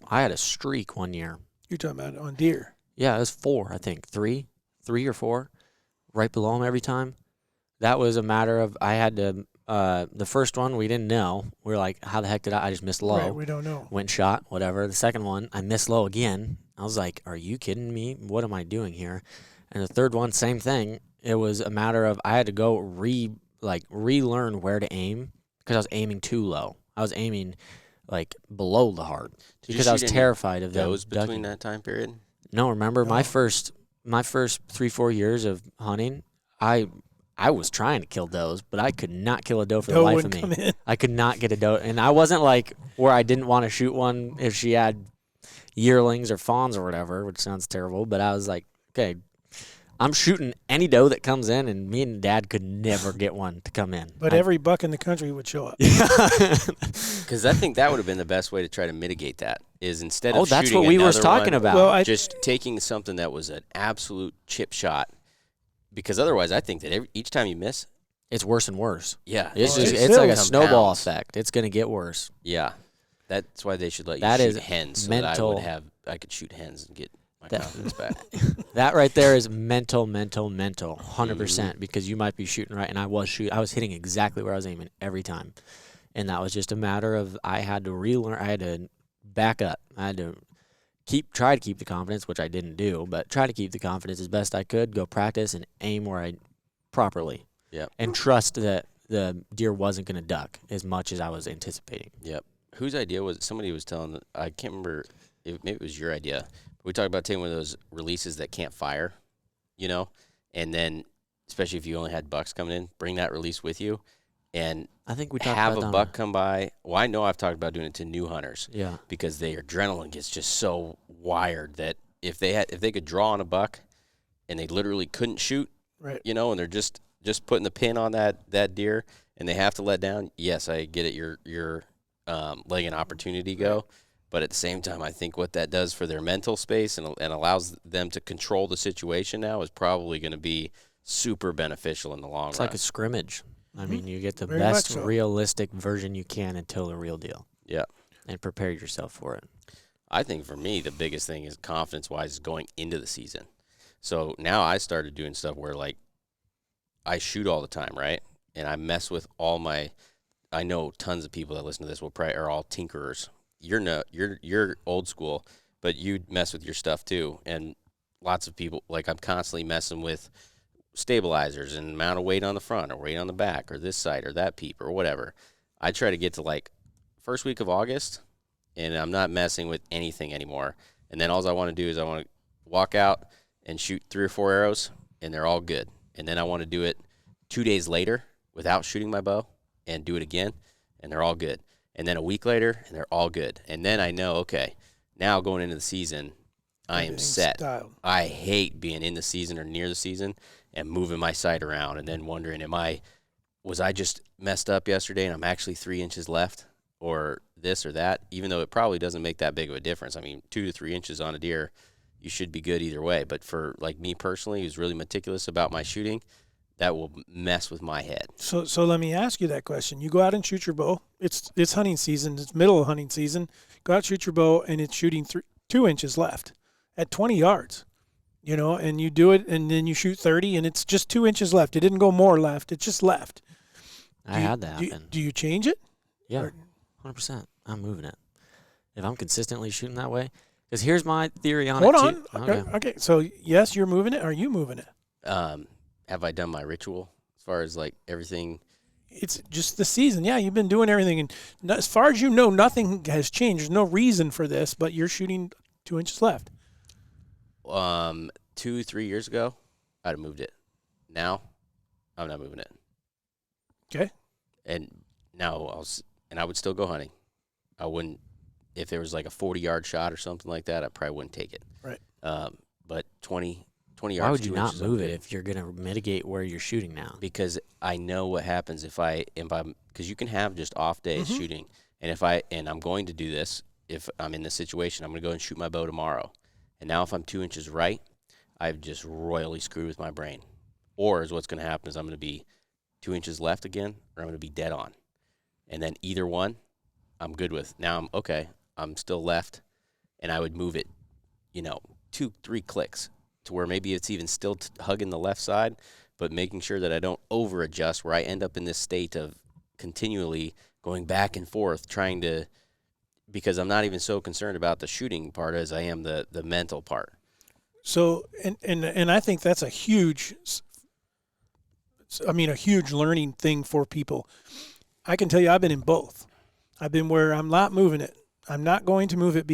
I had a streak one year. You're talking about on deer. Yeah, it was 4, I think. 3 or 4, right below them every time. That was a matter of I had to the first one, we didn't know. We were like, how the heck did I just miss low? Right, we don't know. Went shot, whatever. The second one, I missed low again. I was like, are you kidding me? What am I doing here? And the third one, same thing. It was a matter of I had to go relearn where to aim, because I was aiming too low. I was aiming like below the heart because I was terrified of those between that time period. No, remember my first 3-4 years of hunting, I was trying to kill does, but I could not kill a doe for the life of me. I could not get a doe. And I wasn't like where I didn't want to shoot one if she had yearlings or fawns or whatever, which sounds terrible. But I was like, okay, I'm shooting any doe that comes in, and me and Dad could never get one to come in. But every buck in the country would show up. Because I think that would have been the best way to try to mitigate that, is instead of that's shooting what we were another talking one, about. Well, just taking something that was an absolute chip shot. Because otherwise, I think that each time you miss, it's worse and worse. yeah, It's Well, just it it's like a compounds. snowball effect. It's going to get worse. Yeah, that's why they should let you That shoot is hens, so mental. that I could shoot hens and get my That- confidence back. That right there is mental, 100%. Because you might be shooting right, and I was hitting exactly where I was aiming every time, and that was just a matter of I had to relearn. I had to back up. I had to try to keep the confidence, which I didn't do, but try to keep the confidence as best I could. Go practice and aim where I properly. Yep. And trust that the deer wasn't going to duck as much as I was anticipating. Yep. Whose idea was it? Somebody was telling, I can't remember, maybe it was your idea. We talked about taking one of those releases that can't fire, and then, especially if you only had bucks coming in, bring that release with you and I think we talked have about a that buck come by. Well, I know I've talked about doing it to new hunters. Yeah. Because their adrenaline gets just so wired that if they could draw on a buck and they literally couldn't shoot, Right. and they're just putting the pin on that deer and they have to let down. Yes, I get it. You're letting an opportunity go, but at the same time, I think what that does for their mental space and allows them to control the situation now is probably going to be super beneficial in the long It's run. like a scrimmage. I mean, you get the Very much best so. realistic version you can until the real deal. Yeah. And prepare yourself for it. I think for me, the biggest thing is confidence-wise is going into the season. So now I started doing stuff where, like, I shoot all the time, right? And I mess with I know tons of people that listen to this are all tinkerers. You're old school, but you mess with your stuff too. And lots of people, like, I'm constantly messing with stabilizers and amount of weight on the front or weight on the back or this side or that peep or whatever. I try to get to, like, first week of August, and I'm not messing with anything anymore. And then all I want to do is I want to walk out and shoot 3 or 4 arrows, and they're all good. And then I want to do it 2 days later without shooting my bow and do it again, and they're all good. And then a week later, and they're all good. And then I know, okay, now going into the season, I am Everything's set. dialed. I hate being in the season or near the season and moving my sight around and then wondering, was I just messed up yesterday and I'm actually 3 inches left or this or that, even though it probably doesn't make that big of a difference. I mean, 2 to 3 inches on a deer, you should be good either way. But for, like, me personally, who's really meticulous about my shooting, that will mess with my head. So let me ask you that question. You go out and shoot your bow. It's hunting season. It's middle of hunting season. Go out, shoot your bow, and it's shooting 2 inches left at 20 yards. And you do it, and then you shoot 30, and it's just 2 inches left. It didn't go more left. It just left. I had that happen. Do you change it? Yeah, or- 100%. I'm moving it. If I'm consistently shooting that way, because here's my theory on Hold it. on. Too. Okay. So, yes, you're moving it. Are you moving it? Have I done my ritual as far as, like, everything? It's just the season. Yeah, you've been doing everything. And as far as you know, nothing has changed. There's no reason for this, but you're shooting 2 inches left. 2-3 years ago, I'd have moved it. Now, I'm not moving it. Okay. And now I would still go hunting. I wouldn't, if there was like a 40-yard shot or something like that, I probably wouldn't take it. Right. But 20 yards. Why would you 2 not inches, I'm move it good. if you're going to mitigate where you're shooting now? Because I know what happens if I'm, because you can have just off days Mm-hmm. shooting. And I'm going to do this, if I'm in this situation, I'm going to go and shoot my bow tomorrow. And now if I'm 2 inches right, I've just royally screwed with my brain. Or is what's going to happen is I'm going to be 2 inches left again, or I'm going to be dead on. And then either one, I'm good with. Now I'm still left, and I would move it, 2-3 clicks to where maybe it's even still hugging the left side, but making sure that I don't over adjust where I end up in this state of continually going back and forth because I'm not even so concerned about the shooting part as I am the mental part. So, and I think that's a huge learning thing for people. I can tell you I've been in both. I've been where I'm not moving it. I'm not going to move it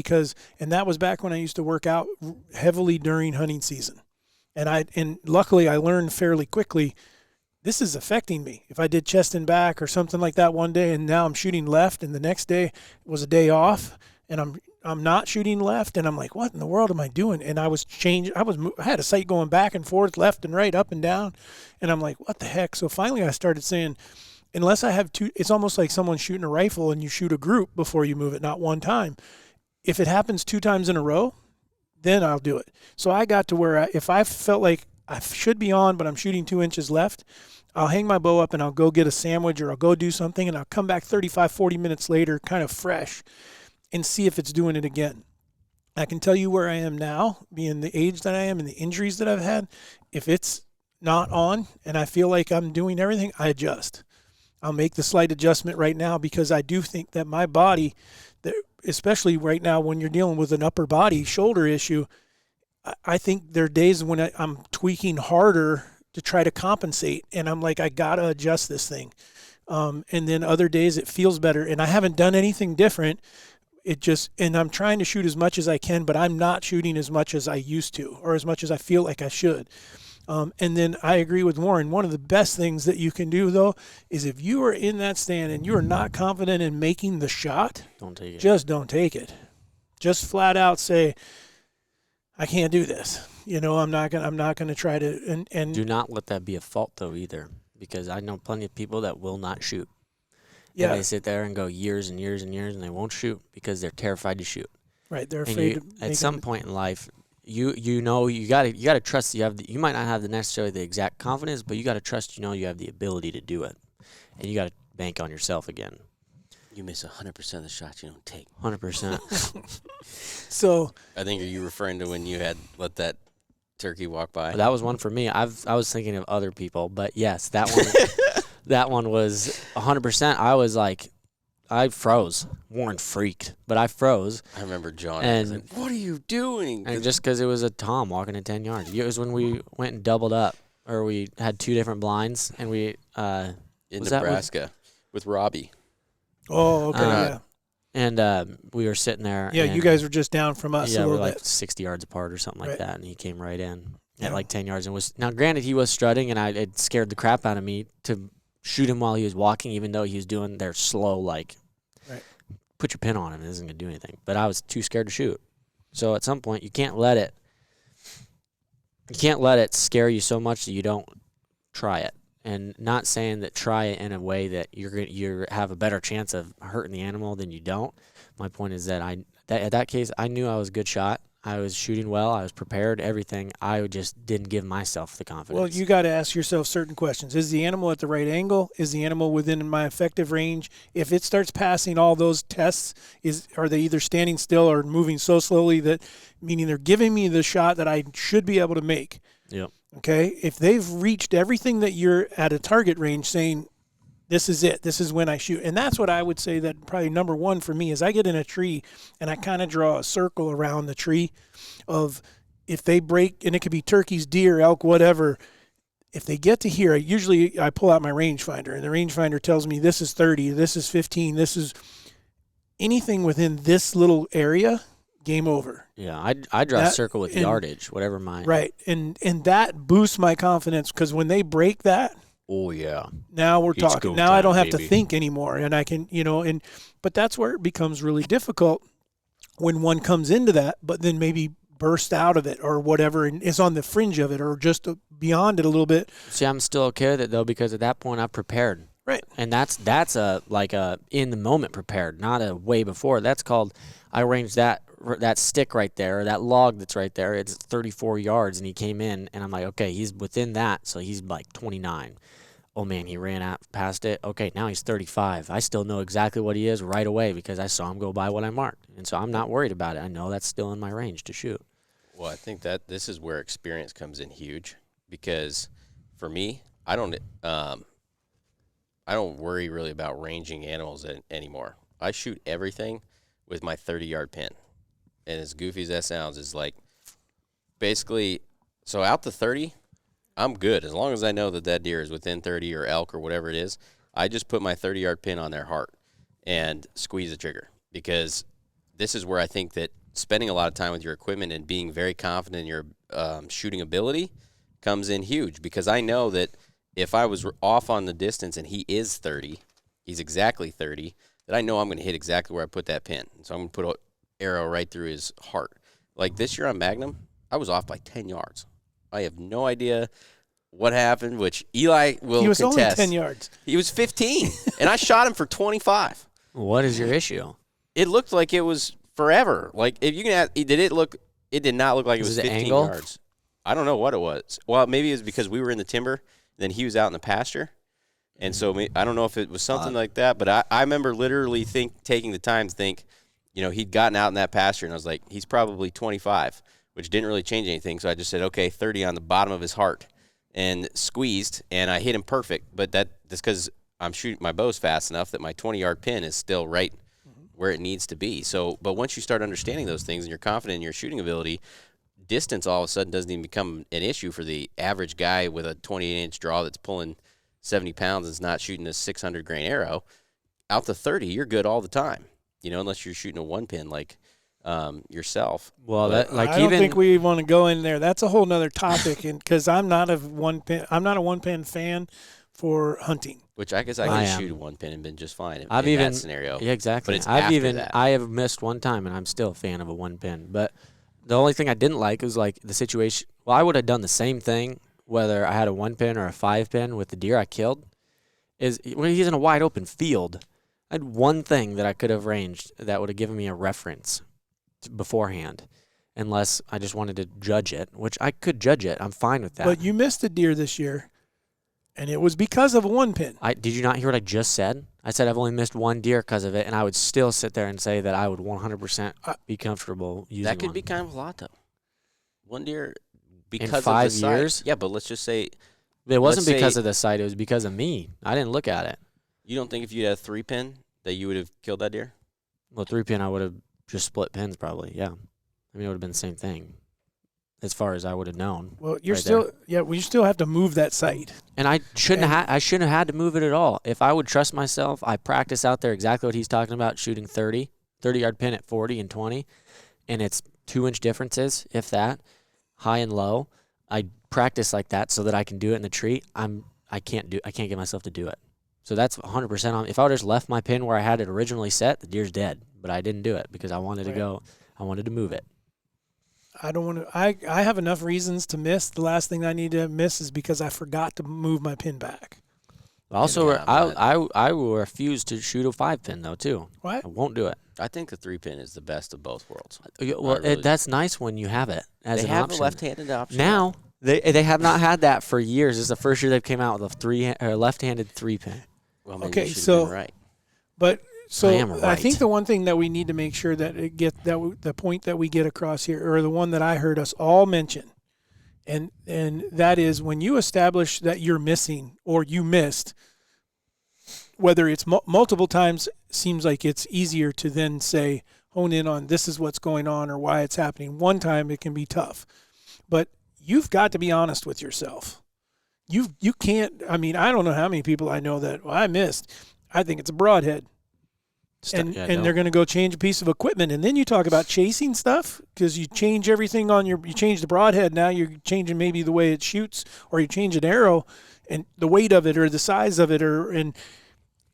and that was back when I used to work out heavily during hunting season. And luckily I learned fairly quickly, this is affecting me. If I did chest and back or something like that one day and now I'm shooting left and the next day was a day off and I'm not shooting left, and I'm like, what in the world am I doing? And I was changing. I had a sight going back and forth, left and right, up and down, and I'm like, what the heck? So finally, I started saying, unless I have two, it's almost like someone shooting a rifle and you shoot a group before you move it, not one time. If it happens 2 times in a row, then I'll do it. So I got to where if I felt like I should be on, but I'm shooting 2 inches left, I'll hang my bow up and I'll go get a sandwich or I'll go do something, and I'll come back 35, 40 minutes later, kind of fresh, and see if it's doing it again. I can tell you where I am now, being the age that I am and the injuries that I've had. If it's not on and I feel like I'm doing everything, I adjust. I'll make the slight adjustment right now because I do think that my body, especially right now when you're dealing with an upper body shoulder issue, I think there are days when I'm tweaking harder to try to compensate, and I'm like, I gotta adjust this thing. And then other days it feels better, and I haven't done anything different. And I'm trying to shoot as much as I can, but I'm not shooting as much as I used to, or as much as I feel like I should. And then I agree with Warren. One of the best things that you can do, though, is if you are in that stand and you are not confident in making the shot, Don't take it. just don't take it. Just flat out say, I can't do this. I'm not gonna try to. And Do not let that be a fault, though, either, because I know plenty of people that will not shoot. yeah, And they sit there and go years and years and years, and they won't shoot because they're terrified to shoot. right. They're And afraid you, to at make some point in life, you gotta trust you have. You might not have necessarily the exact confidence, but you gotta trust you have the ability to do it, and you gotta bank on yourself again. You miss 100% of the shots you don't take. 100%. So I think, are you referring to when you had let that turkey walk by? That was one for me. I was thinking of other people, but yes, that one that one was 100%. I was like, I froze. Warren freaked, but I froze. I remember John. And- was like, what are you doing? And just because it was a Tom walking at 10 yards. It was when we went and doubled up, or we had 2 different blinds, and we in was that Nebraska with Robbie. oh, okay, yeah. and we were sitting there. Yeah, and you guys were just down from us a yeah, we're little like bit. 60 yards apart or something like Right. that, and he came right in Yeah. at like 10 yards and was. Now, granted, he was strutting, and it scared the crap out of me to shoot him while he was walking, even though he was doing their slow, like, Right. put your pin on him, it isn't going to do anything. But I was too scared to shoot. So at some point, you can't let it scare you so much that you don't try it. And not saying that try it in a way that you have a better chance of hurting the animal than you don't. My point is that at that case, I knew I was a good shot. I was shooting well. I was prepared, everything. I just didn't give myself the confidence. Well, you got to ask yourself certain questions. Is the animal at the right angle? Is the animal within my effective range? If it starts passing all those tests, are they either standing still or moving so slowly that, meaning they're giving me the shot that I should be able to make? Yep. Okay? If they've reached everything that you're at a target range saying, this is it, this is when I shoot. And that's what I would say that probably number one for me is I get in a tree and I kind of draw a circle around the tree of if they break, and it could be turkeys, deer, elk, whatever. If they get to here, usually I pull out my rangefinder, and the rangefinder tells me this is 30, this is 15, this is anything within this little area, game over. Yeah, I draw a That- circle with and- yardage, whatever my. Right. And that boosts my confidence because when they break that, Oh, yeah. now we're It's talking. go Now I don't time, have to baby. think anymore, and I can, but that's where it becomes really difficult when one comes into that, but then maybe burst out of it or whatever and is on the fringe of it or just beyond it a little bit. See, I'm still okay with it, though, because at that point I've prepared. Right. And that's a in the moment prepared, not a way before. That's called, I arranged that stick right there, or that log that's right there. It's 34 yards, and he came in, and I'm like, okay, he's within that, so he's like 29. Oh man, he ran out past it. Okay, now he's 35. I still know exactly what he is right away because I saw him go by what I marked, and so I'm not worried about it. I know that's still in my range to shoot. Well, I think that this is where experience comes in huge, because for me, I don't worry really about ranging animals anymore. I shoot everything with my 30-yard pin, and as goofy as that sounds, is like basically so out to 30, I'm good as long as I know that deer is within 30 or elk or whatever it is. I just put my 30-yard pin on their heart and squeeze the trigger, because this is where I think that spending a lot of time with your equipment and being very confident in your shooting ability comes in huge, because I know that if I was off on the distance and he is 30, he's exactly 30, that I know I'm going to hit exactly where I put that pin. So I'm going to put arrow right through his heart. Like this year on Magnum, I was off by 10 yards. I have no idea what happened, which Eli will contest. He was only 10 yards. He was 15, and I shot him for 25. What is your issue? It looked like it was forever. Like if you can ask, did it look? It did not look like it was 15 angle? yards. I don't know what it was. Well, maybe it was because we were in the timber, then he was out in the pasture, and so I don't know if it was something like that. But I remember literally taking the time to think, he'd gotten out in that pasture, and I was like, he's probably 25, which didn't really change anything. So I just said, okay, 30 on the bottom of his heart, and squeezed, and I hit him perfect. But that's because I'm shooting my bows fast enough that my 20-yard pin is still right where it needs to be. So, but once you start understanding those things and you're confident in your shooting ability, distance all of a sudden doesn't even become an issue for the average guy with a 28-inch draw that's pulling 70 pounds and is not shooting a 600-grain arrow. Out to 30, you're good all the time, unless you're shooting a one-pin like yourself. Well, I don't think we want to go in there. That's a whole nother topic, and because I'm not a one-pin fan for hunting. Which I guess I could shoot a one-pin and been just fine in that scenario. Yeah, exactly. But it's after that. I have missed one time, and I'm still a fan of a one-pin. But the only thing I didn't like was like the situation. Well, I would have done the same thing whether I had a one-pin or a five-pin with the deer I killed. When he's in a wide-open field, I had one thing that I could have ranged that would have given me a reference beforehand, unless I just wanted to judge it, which I could judge it. I'm fine with that. But you missed a deer this year, and it was because of a one pin. Did you not hear what I just said? I said I've only missed one deer because of it, and I would still sit there and say that I would 100% be comfortable using that could one. be kind of a lot, though. One deer because in 5 of the years. Sight. Yeah, but let's just say it wasn't because of the sight; it was because of me. I didn't look at it. You don't think if you had a 3-pin that you would have killed that deer? Well, 3-pin, I would have just split pins probably. Yeah, I mean it would have been the same thing, as far as I would have known. Well, you're still we still have to move that sight. And I shouldn't have had to move it at all. If I would trust myself, I practice out there exactly what he's talking about, shooting 30-yard pin at 40 and 20, and it's 2-inch differences, if that, high and low. I practice like that so that I can do it in the tree. I can't get myself to do it. So that's 100% on. If I would have just left my pin where I had it originally set, the deer's dead. But I didn't do it because I wanted to go. I wanted to move it. I don't want to. I have enough reasons to miss. The last thing I need to miss is because I forgot to move my pin back. Also, I will refuse to shoot a 5-pin though too. What? I won't do it. I think the 3-pin is the best of both worlds. Well, that's nice when you have it as they an have option. a left-handed option Now they have not had that for years. This is the first year they've came out with a left-handed 3-pin. Well, maybe okay, you should so have been right. But so I am right. I think the one thing that we need to make sure that the point that we get across here, or the one that I heard us all mention, and that is when you establish that you're missing or you missed, whether it's multiple times, seems like it's easier to then say, hone in on this is what's going on or why it's happening. One time it can be tough, but you've got to be honest with yourself. You can't. I mean, I don't know how many people I know that I missed. I think it's a broadhead. And they're going to go change a piece of equipment, and then you talk about chasing stuff because you change everything you change the broadhead. Now you're changing maybe the way it shoots, or you change an arrow, and the weight of it, or the size of it, and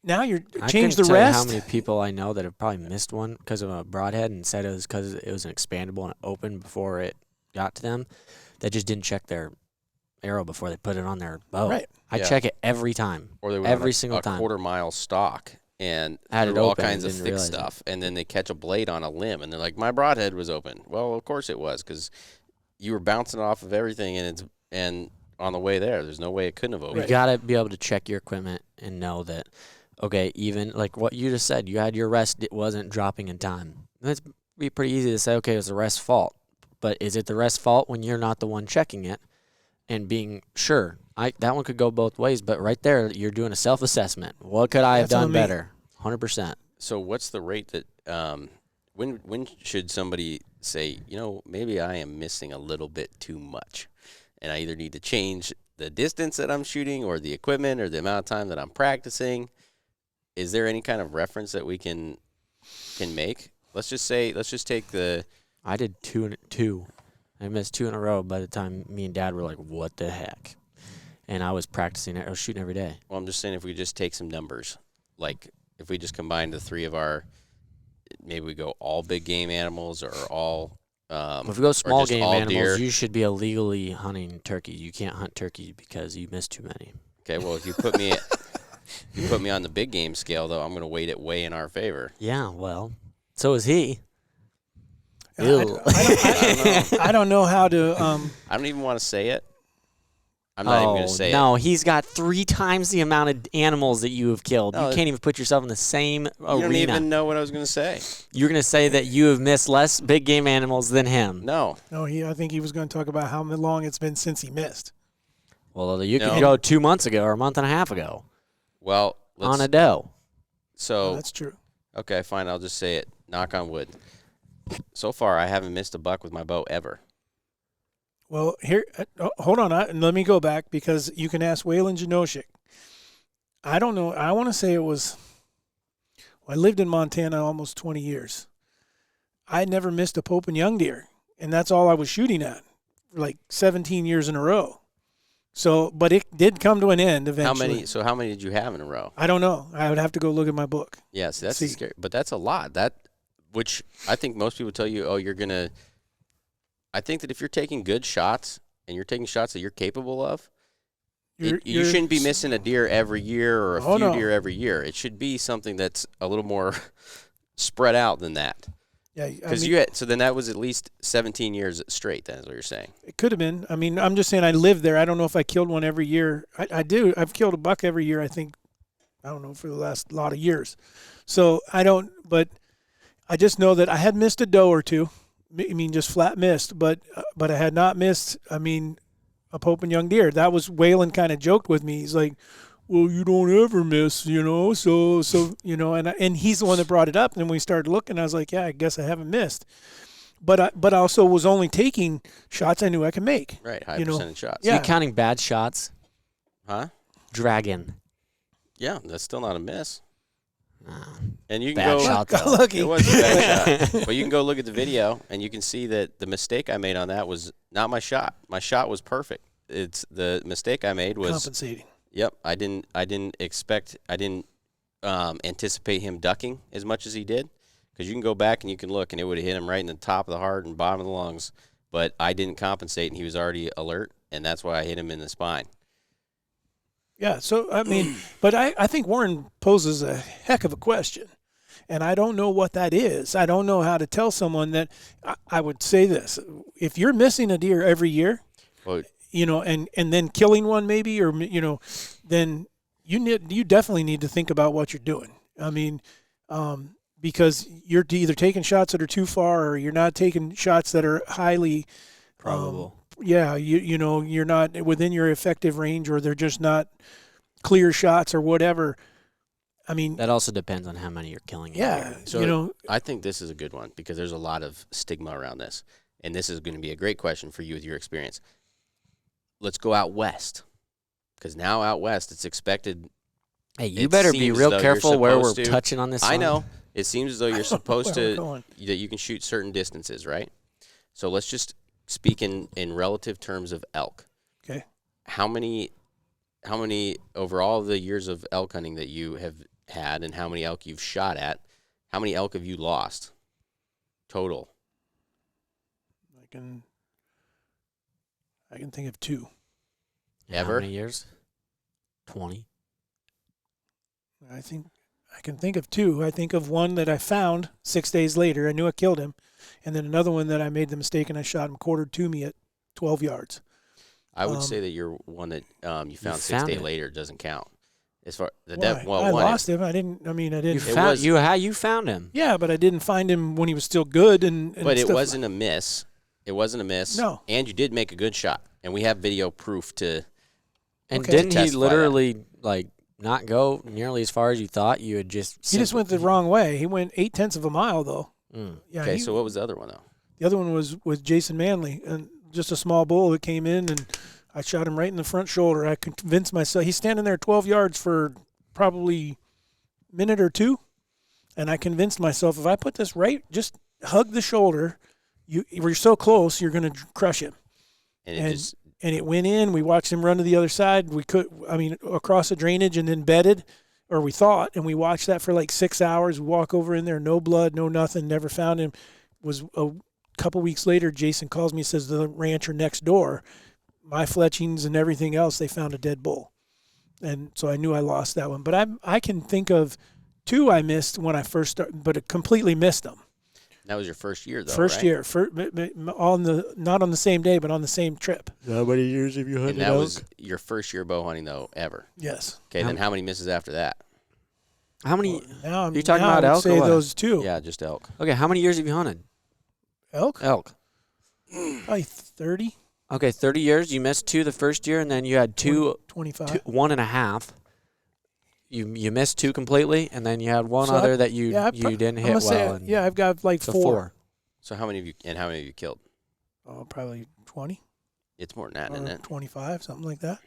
now you're change the rest. I couldn't tell you how many people I know that have probably missed one because of a broadhead and said it was because it was an expandable and it opened before it got to them. That just didn't check their arrow before they put it on their bow. Right. I check it every time, or they would every single time. A quarter-mile stock. And had it all open kinds of thick stuff, and then they catch a blade on a limb, and they're like, "My broadhead was open." Well, of course it was, because you were bouncing off of everything, and on the way there's no way it couldn't have opened. You gotta be able to check your equipment and know that. Okay, even like what you just said, you had your rest; it wasn't dropping in time. It's be pretty easy to say, okay, it was the rest fault, but is it the rest fault when you're not the one checking it and being sure? That one could go both ways, but right there, you're doing a self-assessment. What could I have done better? 100%. So what's the rate that when should somebody say, maybe I am missing a little bit too much, and I either need to change the distance that I'm shooting or the equipment or the amount of time that I'm practicing? Is there any kind of reference that we can make? Let's just take the. I did two. I missed 2 in a row by the time me and Dad were like, what the heck? And I was practicing it. I was shooting every day. Well, I'm just saying if we just take some numbers, like if we just combine the three of our maybe we go all big game animals or all. If we go or small just game all animals, deer. you should be illegally hunting turkey. You can't hunt turkey because you miss too many. Okay, well if you put me on the big game scale though, I'm going to weight it way in our favor. Yeah, well, so is he. I Ew. don't know. I don't know how to. I don't even want to say it. I'm not even going to say no, it. he's got 3 times the amount of animals that you have killed. No, you can't even put yourself in the same arena. You don't even know what I was going to say. You're going to say that you have missed less big game animals than him. No. No, I think he was going to talk about how long it's been since he missed. Well, you No. could go 2 months ago or a month and a half ago Well, on a doe. So Oh, that's true. okay, fine. I'll just say it. Knock on wood. So far, I haven't missed a buck with my bow ever. Well, here, hold on. Let me go back because you can ask Waylon Janoshik. I don't know. I want to say it was. I lived in Montana almost 20 years. I never missed a Pope and young deer, and that's all I was shooting at for like 17 years in a row. So, but it did come to an end eventually. How many did you have in a row? I don't know. I would have to go look at my book. Yes, that's See. scary, but that's a lot. Which I think most people tell you, oh, you're gonna. I think that if you're taking good shots and you're taking shots that you're capable of, you shouldn't be missing a deer every year or a few deer every year. It should be something that's a little more spread out than that. Yeah, Because so then that was at least 17 years straight. That is what you're saying. It could have been. I mean, I'm just saying I lived there. I don't know if I killed one every year. I do. I've killed a buck every year, I think. I don't know, for the last lot of years. So I don't, but I just know that I had missed a doe or two. I mean, just flat missed, but I had not missed, I mean, a Pope and young deer. That was Waylon kind of joked with me. He's like, well, you don't ever miss, so, and he's the one that brought it up. And then we started looking, I was like, yeah, I guess I haven't missed. But I also was only taking shots I knew I could make. Right, high percentage shots. So Yeah. you counting bad shots? Huh? Dragon. Yeah, that's still not a miss. Ah, And you can bad go. shot, though. Lucky. It was a bad shot. But you can go look at the video, and you can see that the mistake I made on that was not my shot. My shot was perfect. It's the mistake I made was Compensating. Yep, I didn't anticipate him ducking as much as he did, because you can go back and you can look, and it would have hit him right in the top of the heart and bottom of the lungs. But I didn't compensate, and he was already alert, and that's why I hit him in the spine. Yeah, so, I mean, but I think Warren poses a heck of a question, and I don't know what that is. I don't know how to tell someone that. I would say this. If you're missing a deer every year, Well, and then killing one maybe, or, then you definitely need to think about what you're doing. I mean, because you're either taking shots that are too far or you're not taking shots that are highly probable. Yeah, you're not within your effective range, or they're just not clear shots or whatever. I mean, That also depends on how many you're killing. yeah, So I think this is a good one because there's a lot of stigma around this, and this is going to be a great question for you with your experience. Let's go out west, because now out west it's expected. Hey, you It better be seems real though you're careful where we're supposed to- touching on this. I one. know it seems as though you're supposed where we're to going. that you can shoot certain distances, right? So let's just speak in relative terms of elk. Okay. How many over all the years of elk hunting that you have had, and how many elk you've shot at, how many elk have you lost total? I can think of two. Ever? How many years? 20. I think I can think of two. I think of one that I found 6 days later. I knew I killed him, and then another one that I made the mistake and I shot him quartered to me at 12 yards. I would say that your one that you found 6 days it. later doesn't count. As far I lost him. I didn't. You found him. Yeah, but I didn't find him when he was still good. But it stuff wasn't a miss. It wasn't a miss. No. And you did make a good shot, and we have video proof to. And Okay. didn't he Testify literally not go nearly as far as you thought? You had just He just went the wrong way. He went 0.8 of a mile though. Yeah. Okay, so what was the other one though? The other one was with Jason Manley, and just a small bull that came in, and I shot him right in the front shoulder. I convinced myself he's standing there 12 yards for probably a minute or two, and I convinced myself if I put this right, just hug the shoulder. You're so close, you're going to crush him. And it went in. We watched him run to the other side. Across the drainage and then bedded. or we thought, and we watched that for like 6 hours. We walk over in there, no blood, no nothing, never found him. Was a couple weeks later, Jason calls me, says the rancher next door, my fletchings and everything else, they found a dead bull. And so I knew I lost that one. But I can think of 2 I missed when I first started, but I completely missed them. That was your first year, though, First right? year, not on the same day, but on the same trip. How many years have you hunted And that was your first year bow hunting, though, ever? Yes. Okay, then how many misses after that? How many? Now Are you talking now about I would elk or say what? those 2. Yeah, just elk. Okay, how many years have you hunted? Elk? Elk. Probably 30, Okay, 30 years. You missed 2 the first year, and then you had 25. 1.5. You missed 2 completely, and then you had one So other that you didn't hit well. And I've got like so 4. So how many have you killed? Oh, probably 20 It's more than that, isn't or it? 25, something like that.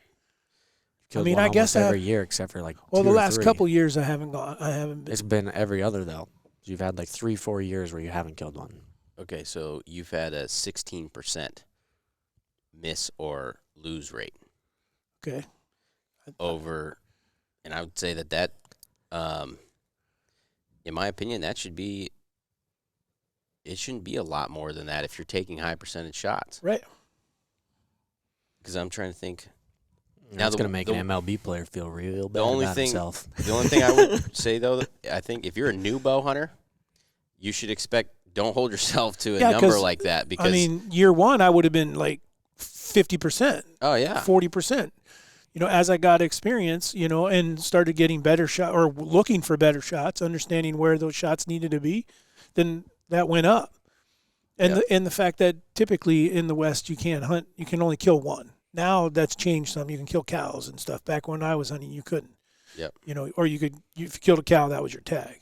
Killed mean, one I guess almost every year except for like Well, 2 the or last 3. couple years I haven't gone. I haven't been. It's been every other though. You've had like 3-4 years where you haven't killed one. Okay, so you've had a 16% miss or lose rate Okay. over, and I would say that in my opinion, it shouldn't be a lot more than that if you're taking high percentage shots. Right. Because I'm trying to think. That's going to make an MLB player feel real bad only about thing- himself. The only thing I would say, though, I think if you're a new bow hunter, you should don't hold yourself to a Yeah, number 'cause, like that. Because I mean, year 1 I would have been like 50%, oh yeah, 40%. As I got experience, and started getting better shot or looking for better shots, understanding where those shots needed to be, then that went up. And Yeah. the fact that typically in the West you can't hunt, you can only kill one. Now that's changed some. You can kill cows and stuff. Back when I was hunting, you couldn't. Yep. Or if you killed a cow, that was your tag.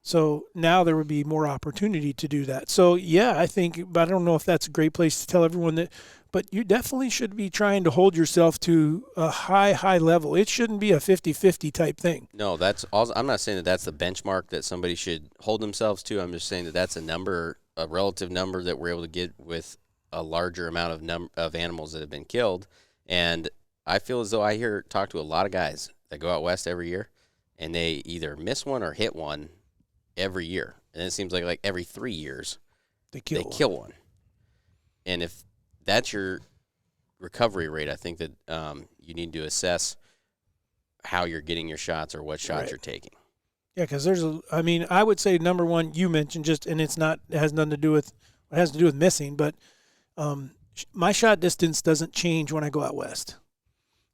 So now there would be more opportunity to do that. So yeah, I think, but I don't know if that's a great place to tell everyone that, but you definitely should be trying to hold yourself to a high level. It shouldn't be a 50-50 type thing. No, that's also, I'm not saying that that's the benchmark that somebody should hold themselves to. I'm just saying that that's a relative number that we're able to get with a larger amount of animals that have been killed. And I feel as though I talk to a lot of guys that go out west every year, and they either miss one or hit one every year. And it seems like every 3 years They kill one. And if that's your recovery rate, I think that you need to assess how you're getting your shots or what shots Right. you're taking. Yeah, because I would say number one, you mentioned and it has nothing to do with, it has to do with missing, but my shot distance doesn't change when I go out west.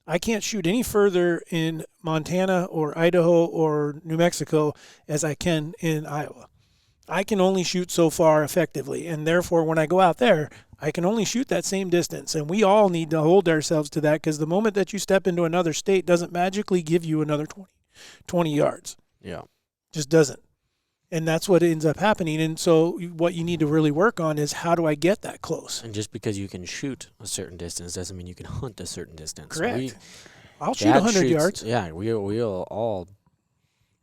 I can't shoot any further in Montana or Idaho or New Mexico as I can in Iowa. I can only shoot so far effectively, and therefore when I go out there, I can only shoot that same distance, and we all need to hold ourselves to that, because the moment that you step into another state doesn't magically give you another 20 yards. Yeah. Just doesn't. And that's what ends up happening. And so what you need to really work on is, how do I get that close? And just because you can shoot a certain distance doesn't mean you can hunt a certain distance. Correct. I'll shoot Dad 100 shoots- yards Yeah, we'll all.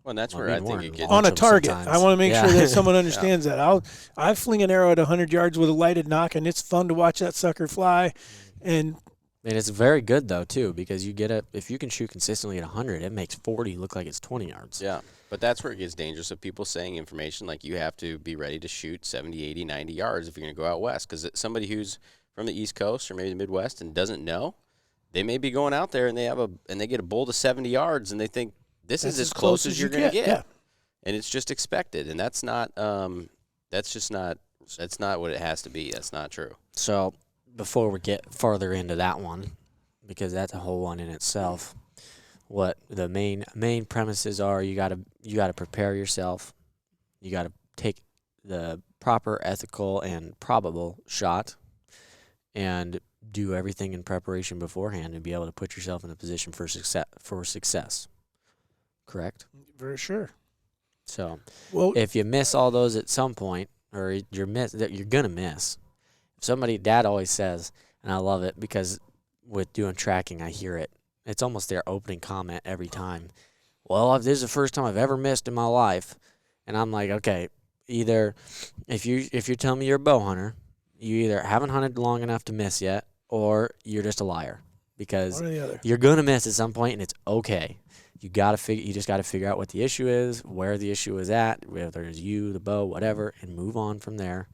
Well, and that's Well, where I we think weren't it gets on a them target. sometimes. I want to make Yeah. sure that someone understands that. I fling an arrow at 100 yards with a lighted knock, and it's fun to watch that sucker fly. And And it's very good though too, because if you can shoot consistently at 100, it makes 40 look like it's 20 yards. Yeah, but that's where it gets dangerous of people saying information like you have to be ready to shoot 70, 80, 90 yards if you're going to go out west. Because somebody who's from the East Coast or maybe the Midwest and doesn't know, they may be going out there and they get a bull to 70 yards and they think this is as close as you're going to get. Yeah. And it's just expected, and that's not that's not what it has to be. That's not true. So before we get farther into that one, because that's a whole one in itself, what the main premises are, you gotta prepare yourself. You gotta take the proper ethical and probable shot, and do everything in preparation beforehand and be able to put yourself in a position for success. Correct? For sure. So Well, if you miss all those at some point, or you're gonna miss. If Dad always says, and I love it because with doing tracking, I hear it. It's almost their opening comment every time. Well, this is the first time I've ever missed in my life, and I'm like, okay, either if you're telling me you're a bow hunter, you either haven't hunted long enough to miss yet, or you're just a liar, because one or the other. you're gonna miss at some point, and it's okay. you just got to figure out what the issue is, where the issue is at, whether it's you, the bow, whatever, and move on from there.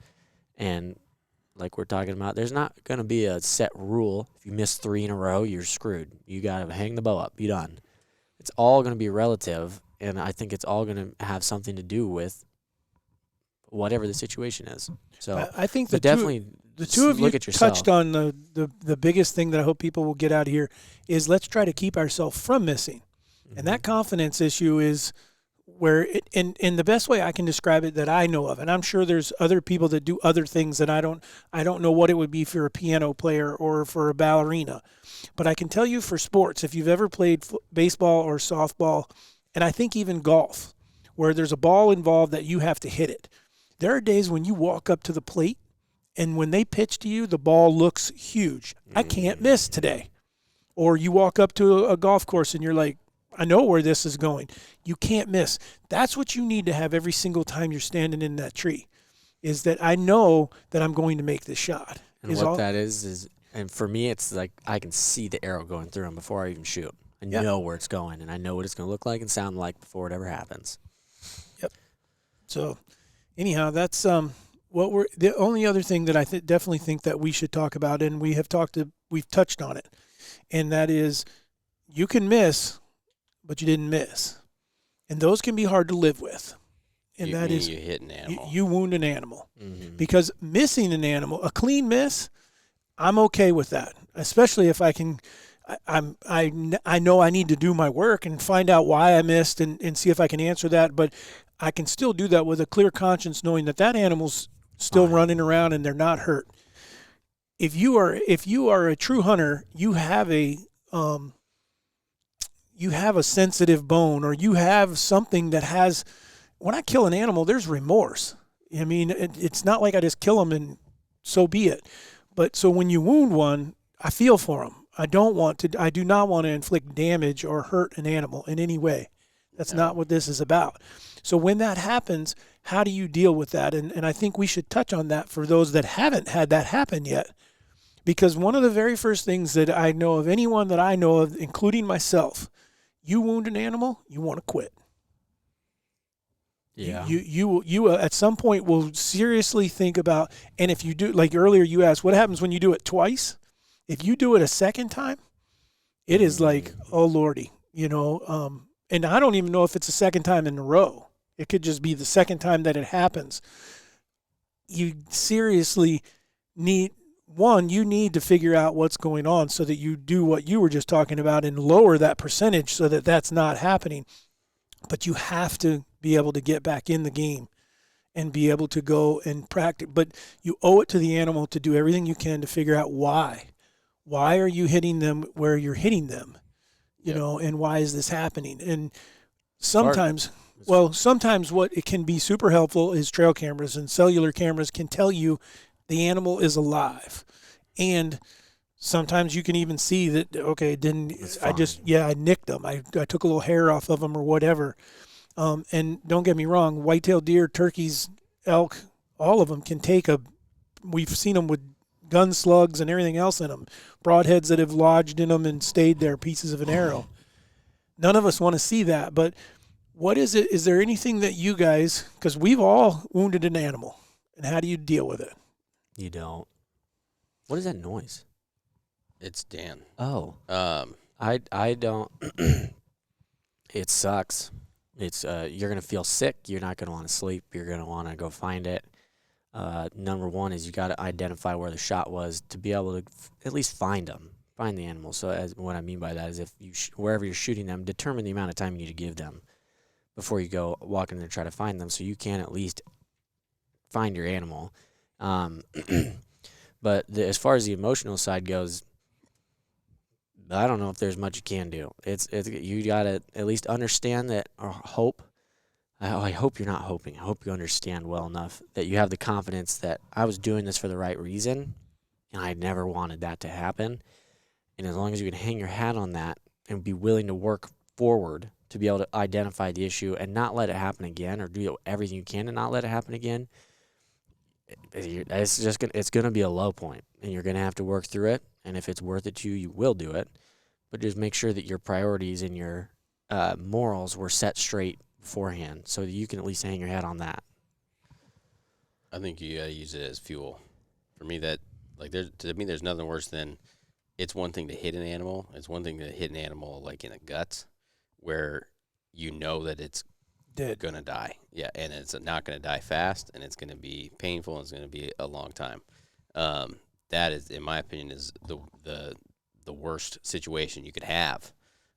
And like we're talking about, there's not going to be a set rule. If you miss 3 in a row, you're screwed. You got to hang the bow up. Be done. It's all going to be relative, and I think it's all going to have something to do with whatever the situation is. So I think the two of you look at yourself. touched on the biggest thing that I hope people will get out of here is let's try to keep ourselves from missing. And that confidence issue is where in the best way I can describe it that I know of, and I'm sure there's other people that do other things that I don't know what it would be for a piano player or for a ballerina. But I can tell you for sports, if you've ever played baseball or softball, and I think even golf, where there's a ball involved that you have to hit it. There are days when you walk up to the plate and when they pitch to you, the ball looks huge. I can't miss today. Or you walk up to a golf course and you're like, I know where this is going. You can't miss. That's what you need to have every single time you're standing in that tree, is that I know that I'm going to make this shot. And that is, and for me, it's like I can see the arrow going through him before I even shoot. I know where it's going, and I know what it's going to look like and sound like before it ever happens. Yep. So, anyhow, that's the only other thing that I definitely think that we should talk about, and we've touched on it, and that is you can miss, but you didn't miss, and those can be hard to live with. And that is you hit an animal. You wound an animal, because missing an animal, a clean miss, I'm okay with that, especially if I can. I know I need to do my work and find out why I missed and see if I can answer that, but I can still do that with a clear conscience, knowing that animal's still running around and they're not hurt. If you are a true hunter, you have a sensitive bone, or you have something that has. When I kill an animal, there's remorse. I mean, it's not like I just kill them and so be it. But so when you wound one, I feel for them. I do not want to inflict damage or hurt an animal in any way. That's not what this is about. So when that happens, how do you deal with that? And I think we should touch on that for those that haven't had that happen yet. Because one of the very first things that I know of anyone that I know of, including myself, you wound an animal, you want to quit. Yeah. You at some point will seriously think about, and if you do, like earlier you asked, what happens when you do it twice? If you do it a second time, it is like, oh Lordy, and I don't even know if it's a second time in a row. It could just be the second time that it happens. You seriously need to figure out what's going on so that you do what you were just talking about and lower that percentage so that that's not happening. But you have to be able to get back in the game and be able to go and practice. But you owe it to the animal to do everything you can to figure out why. Why are you hitting them where you're hitting them? And why is this happening? And sometimes what it can be super helpful is trail cameras, and cellular cameras can tell you the animal is alive. And sometimes you can even see that, okay, I nicked them. I took a little hair off of them or whatever. And don't get me wrong, white-tailed deer, turkeys, elk, all of them can we've seen them with gun slugs and everything else in them, broadheads that have lodged in them and stayed there, pieces of an arrow. None of us want to see that, but what is it? Is there anything that you guys, because we've all wounded an animal, and how do you deal with it? You don't. What is that noise? It's Dan. Oh. I don't. It sucks. It's you're gonna feel sick. You're not gonna want to sleep. You're gonna want to go find it. Number one is you got to identify where the shot was to be able to at least find the animal. So what I mean by that is if you wherever you're shooting them, determine the amount of time you need to give them before you go walk in there and try to find them, so you can at least find your animal. But as far as the emotional side goes, I don't know if there's much you can do. It's you got to at least understand that, or hope. I hope you're not hoping. I hope you understand well enough that you have the confidence that I was doing this for the right reason, and I never wanted that to happen. And as long as you can hang your hat on that and be willing to work forward to be able to identify the issue and not let it happen again, or do everything you can to not let it happen again, it's going to be a low point, and you're going to have to work through it. And if it's worth it to you, you will do it. But just make sure that your priorities and your morals were set straight beforehand, so that you can at least hang your hat on that. I think you gotta use it as fuel. For me, there's nothing worse than, it's one thing to hit an animal. It's one thing to hit an animal like in the guts, where you know that it's Dead. gonna die. Yeah, and it's not gonna die fast, and it's gonna be painful, and it's gonna be a long time. That is, in my opinion, is the worst situation you could have.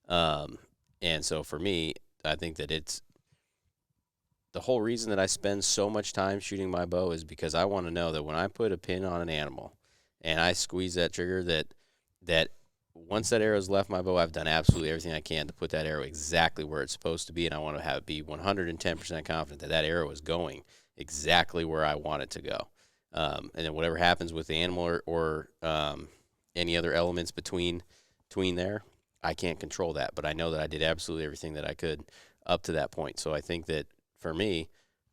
And so for me, I think that it's the whole reason that I spend so much time shooting my bow is because I want to know that when I put a pin on an animal and I squeeze that trigger, that once that arrow's left my bow, I've done absolutely everything I can to put that arrow exactly where it's supposed to be, and I want to have it be 110% confident that that arrow is going exactly where I want it to go. And then whatever happens with the animal or any other elements between there, I can't control that. But I know that I did absolutely everything that I could up to that point. So I think that for me,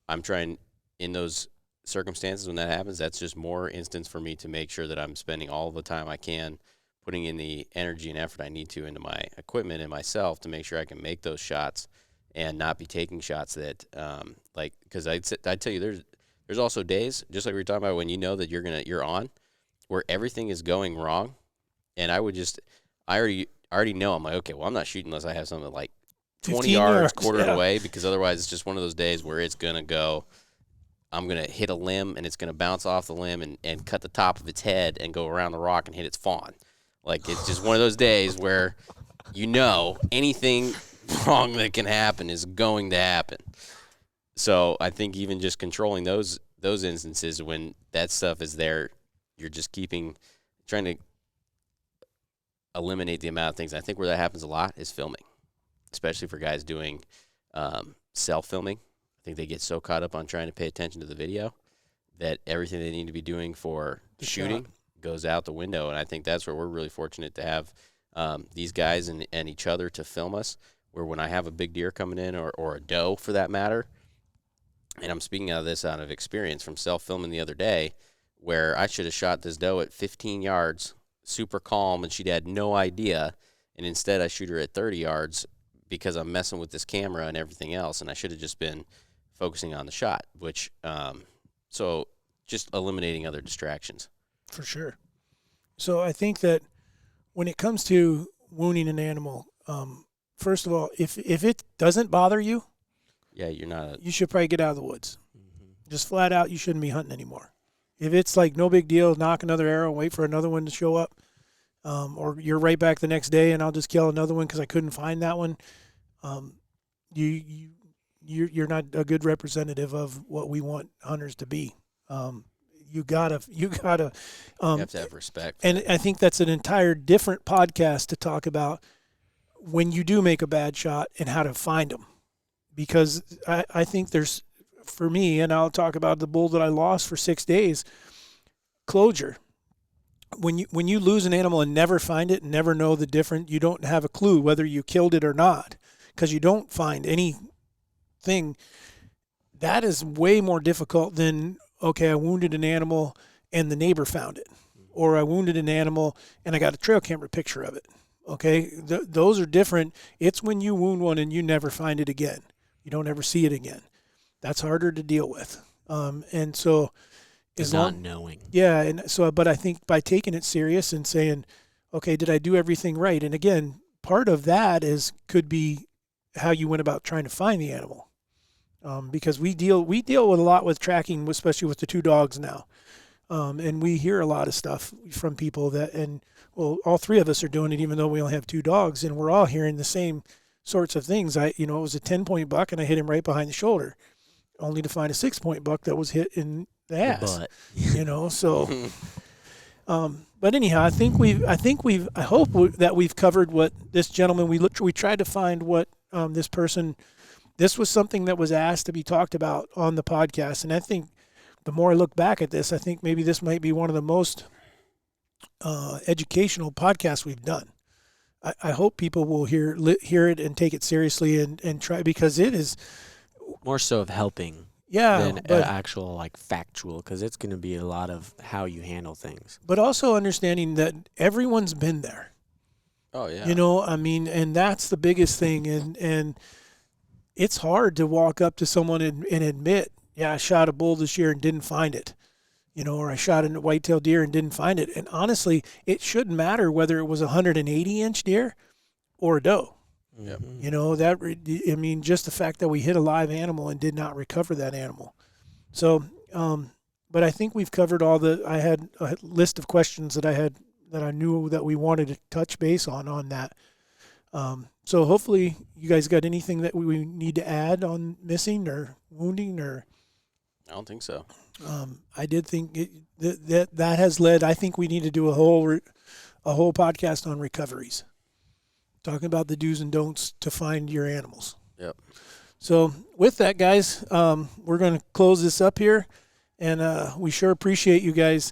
I'm trying in those circumstances when that happens, that's just more instance for me to make sure that I'm spending all the time I can putting in the energy and effort I need to into my equipment and myself to make sure I can make those shots and not be taking shots that, because I'd tell you, there's also days, just like we were talking about, when you know that you're on, where everything is going wrong, and I already know, I'm like, okay, well, I'm not shooting unless I have something like 20 yards quartered away, because otherwise it's just one of those days where it's going to go, I'm going to hit a limb, and it's going to bounce off the limb and cut the top of its head and go around the rock and hit its fawn. Like, it's just one of those days where you know anything wrong that can happen is going to happen. So I think even just controlling those instances when that stuff is there, you're just trying to eliminate the amount of things. I think where that happens a lot is filming, especially for guys doing self-filming. I think they get so caught up on trying to pay attention to the video that everything they need to be doing for shooting goes out the window. And I think that's where we're really fortunate to have these guys and each other to film us, where when I have a big deer coming in or a doe for that matter, and I'm speaking out of experience from self-filming the other day, where I should have shot this doe at 15 yards, super calm, and she'd had no idea, and instead I shoot her at 30 yards because I'm messing with this camera and everything else, and I should have just been focusing on the shot, which, so just eliminating other distractions. For sure. So I think that when it comes to wounding an animal, first of all, if it doesn't bother you, yeah, you should probably get out of the woods. Mm-hmm. Just flat out, you shouldn't be hunting anymore. If it's like no big deal, knock another arrow, wait for another one to show up, or you're right back the next day and I'll just kill another one because I couldn't find that one, you're not a good representative of what we want hunters to be. You gotta have to have respect. And I think that's an entire different podcast to talk about when you do make a bad shot and how to find them. Because I think there's, for me, and I'll talk about the bull that I lost for 6 days, closure. When you lose an animal and never find it, never know the difference, you don't have a clue whether you killed it or not, because you don't find anything. That is way more difficult than, okay, I wounded an animal and the neighbor found it, or I wounded an animal and I got a trail camera picture of it. Okay, those are different. It's when you wound one and you never find it again. You don't ever see it again. That's harder to deal with. And so, not knowing. Yeah, and so, but I think by taking it serious and saying, okay, did I do everything right? And again, part of that could be how you went about trying to find the animal. Because we deal with a lot with tracking, especially with the 2 dogs now. And we hear a lot of stuff from people all 3 of us are doing it, even though we only have 2 dogs, and we're all hearing the same sorts of things. It was a 10-point buck and I hit him right behind the shoulder, only to find a 6-point buck that was hit in the ass, so, but anyhow, I hope that we've covered what this gentleman, we tried to find what, this was something that was asked to be talked about on the podcast. And I think the more I look back at this, I think maybe this might be one of the most educational podcasts we've done. I hope people will hear it and take it seriously and try, because it is more so of helping than actual factual, because it's going to be a lot of how you handle things. But also understanding that everyone's been there. Oh yeah. You know, I mean, and that's the biggest thing. And it's hard to walk up to someone and admit, yeah, I shot a bull this year and didn't find it. You know, or I shot a white-tailed deer and didn't find it. And honestly, it shouldn't matter whether it was a 180-inch deer or a doe. Yep. You know, I mean, just the fact that we hit a live animal and did not recover that animal. So, but I think we've covered I had a list of questions that I knew that we wanted to touch base on that. So hopefully you guys got anything that we need to add on missing or wounding or. I don't think so. I did think that has led. I think we need to do a whole podcast on recoveries, talking about the do's and don'ts to find your animals. Yep. So with that, guys, we're going to close this up here, and we sure appreciate you guys.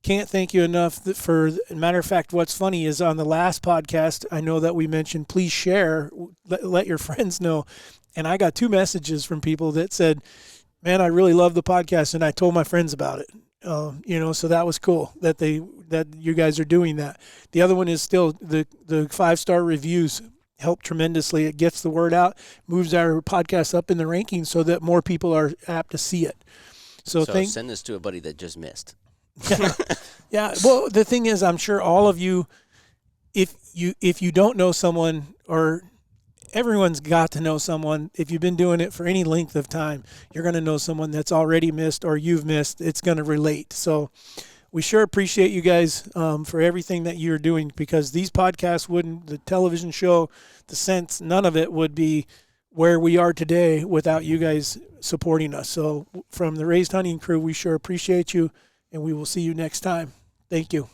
Can't thank you enough for. Matter of fact, what's funny is on the last podcast, I know that we mentioned please share, let your friends know, and I got 2 messages from people that said, man, I really love the podcast, and I told my friends about it. You know, so that was cool that you guys are doing that. The other one is still the 5-star reviews help tremendously. It gets the word out, moves our podcast up in the rankings so that more people are apt to see it. So send this to a buddy that just missed. Yeah. Well, the thing is, I'm sure all of you, if you don't know someone, or everyone's got to know someone. If you've been doing it for any length of time, you're going to know someone that's already missed or you've missed. It's going to relate. So we sure appreciate you guys for everything that you're doing, because these podcasts the television show, the Sense, none of it would be where we are today without you guys supporting us. So from the Raised Hunting crew, we sure appreciate you, and we will see you next time. Thank you.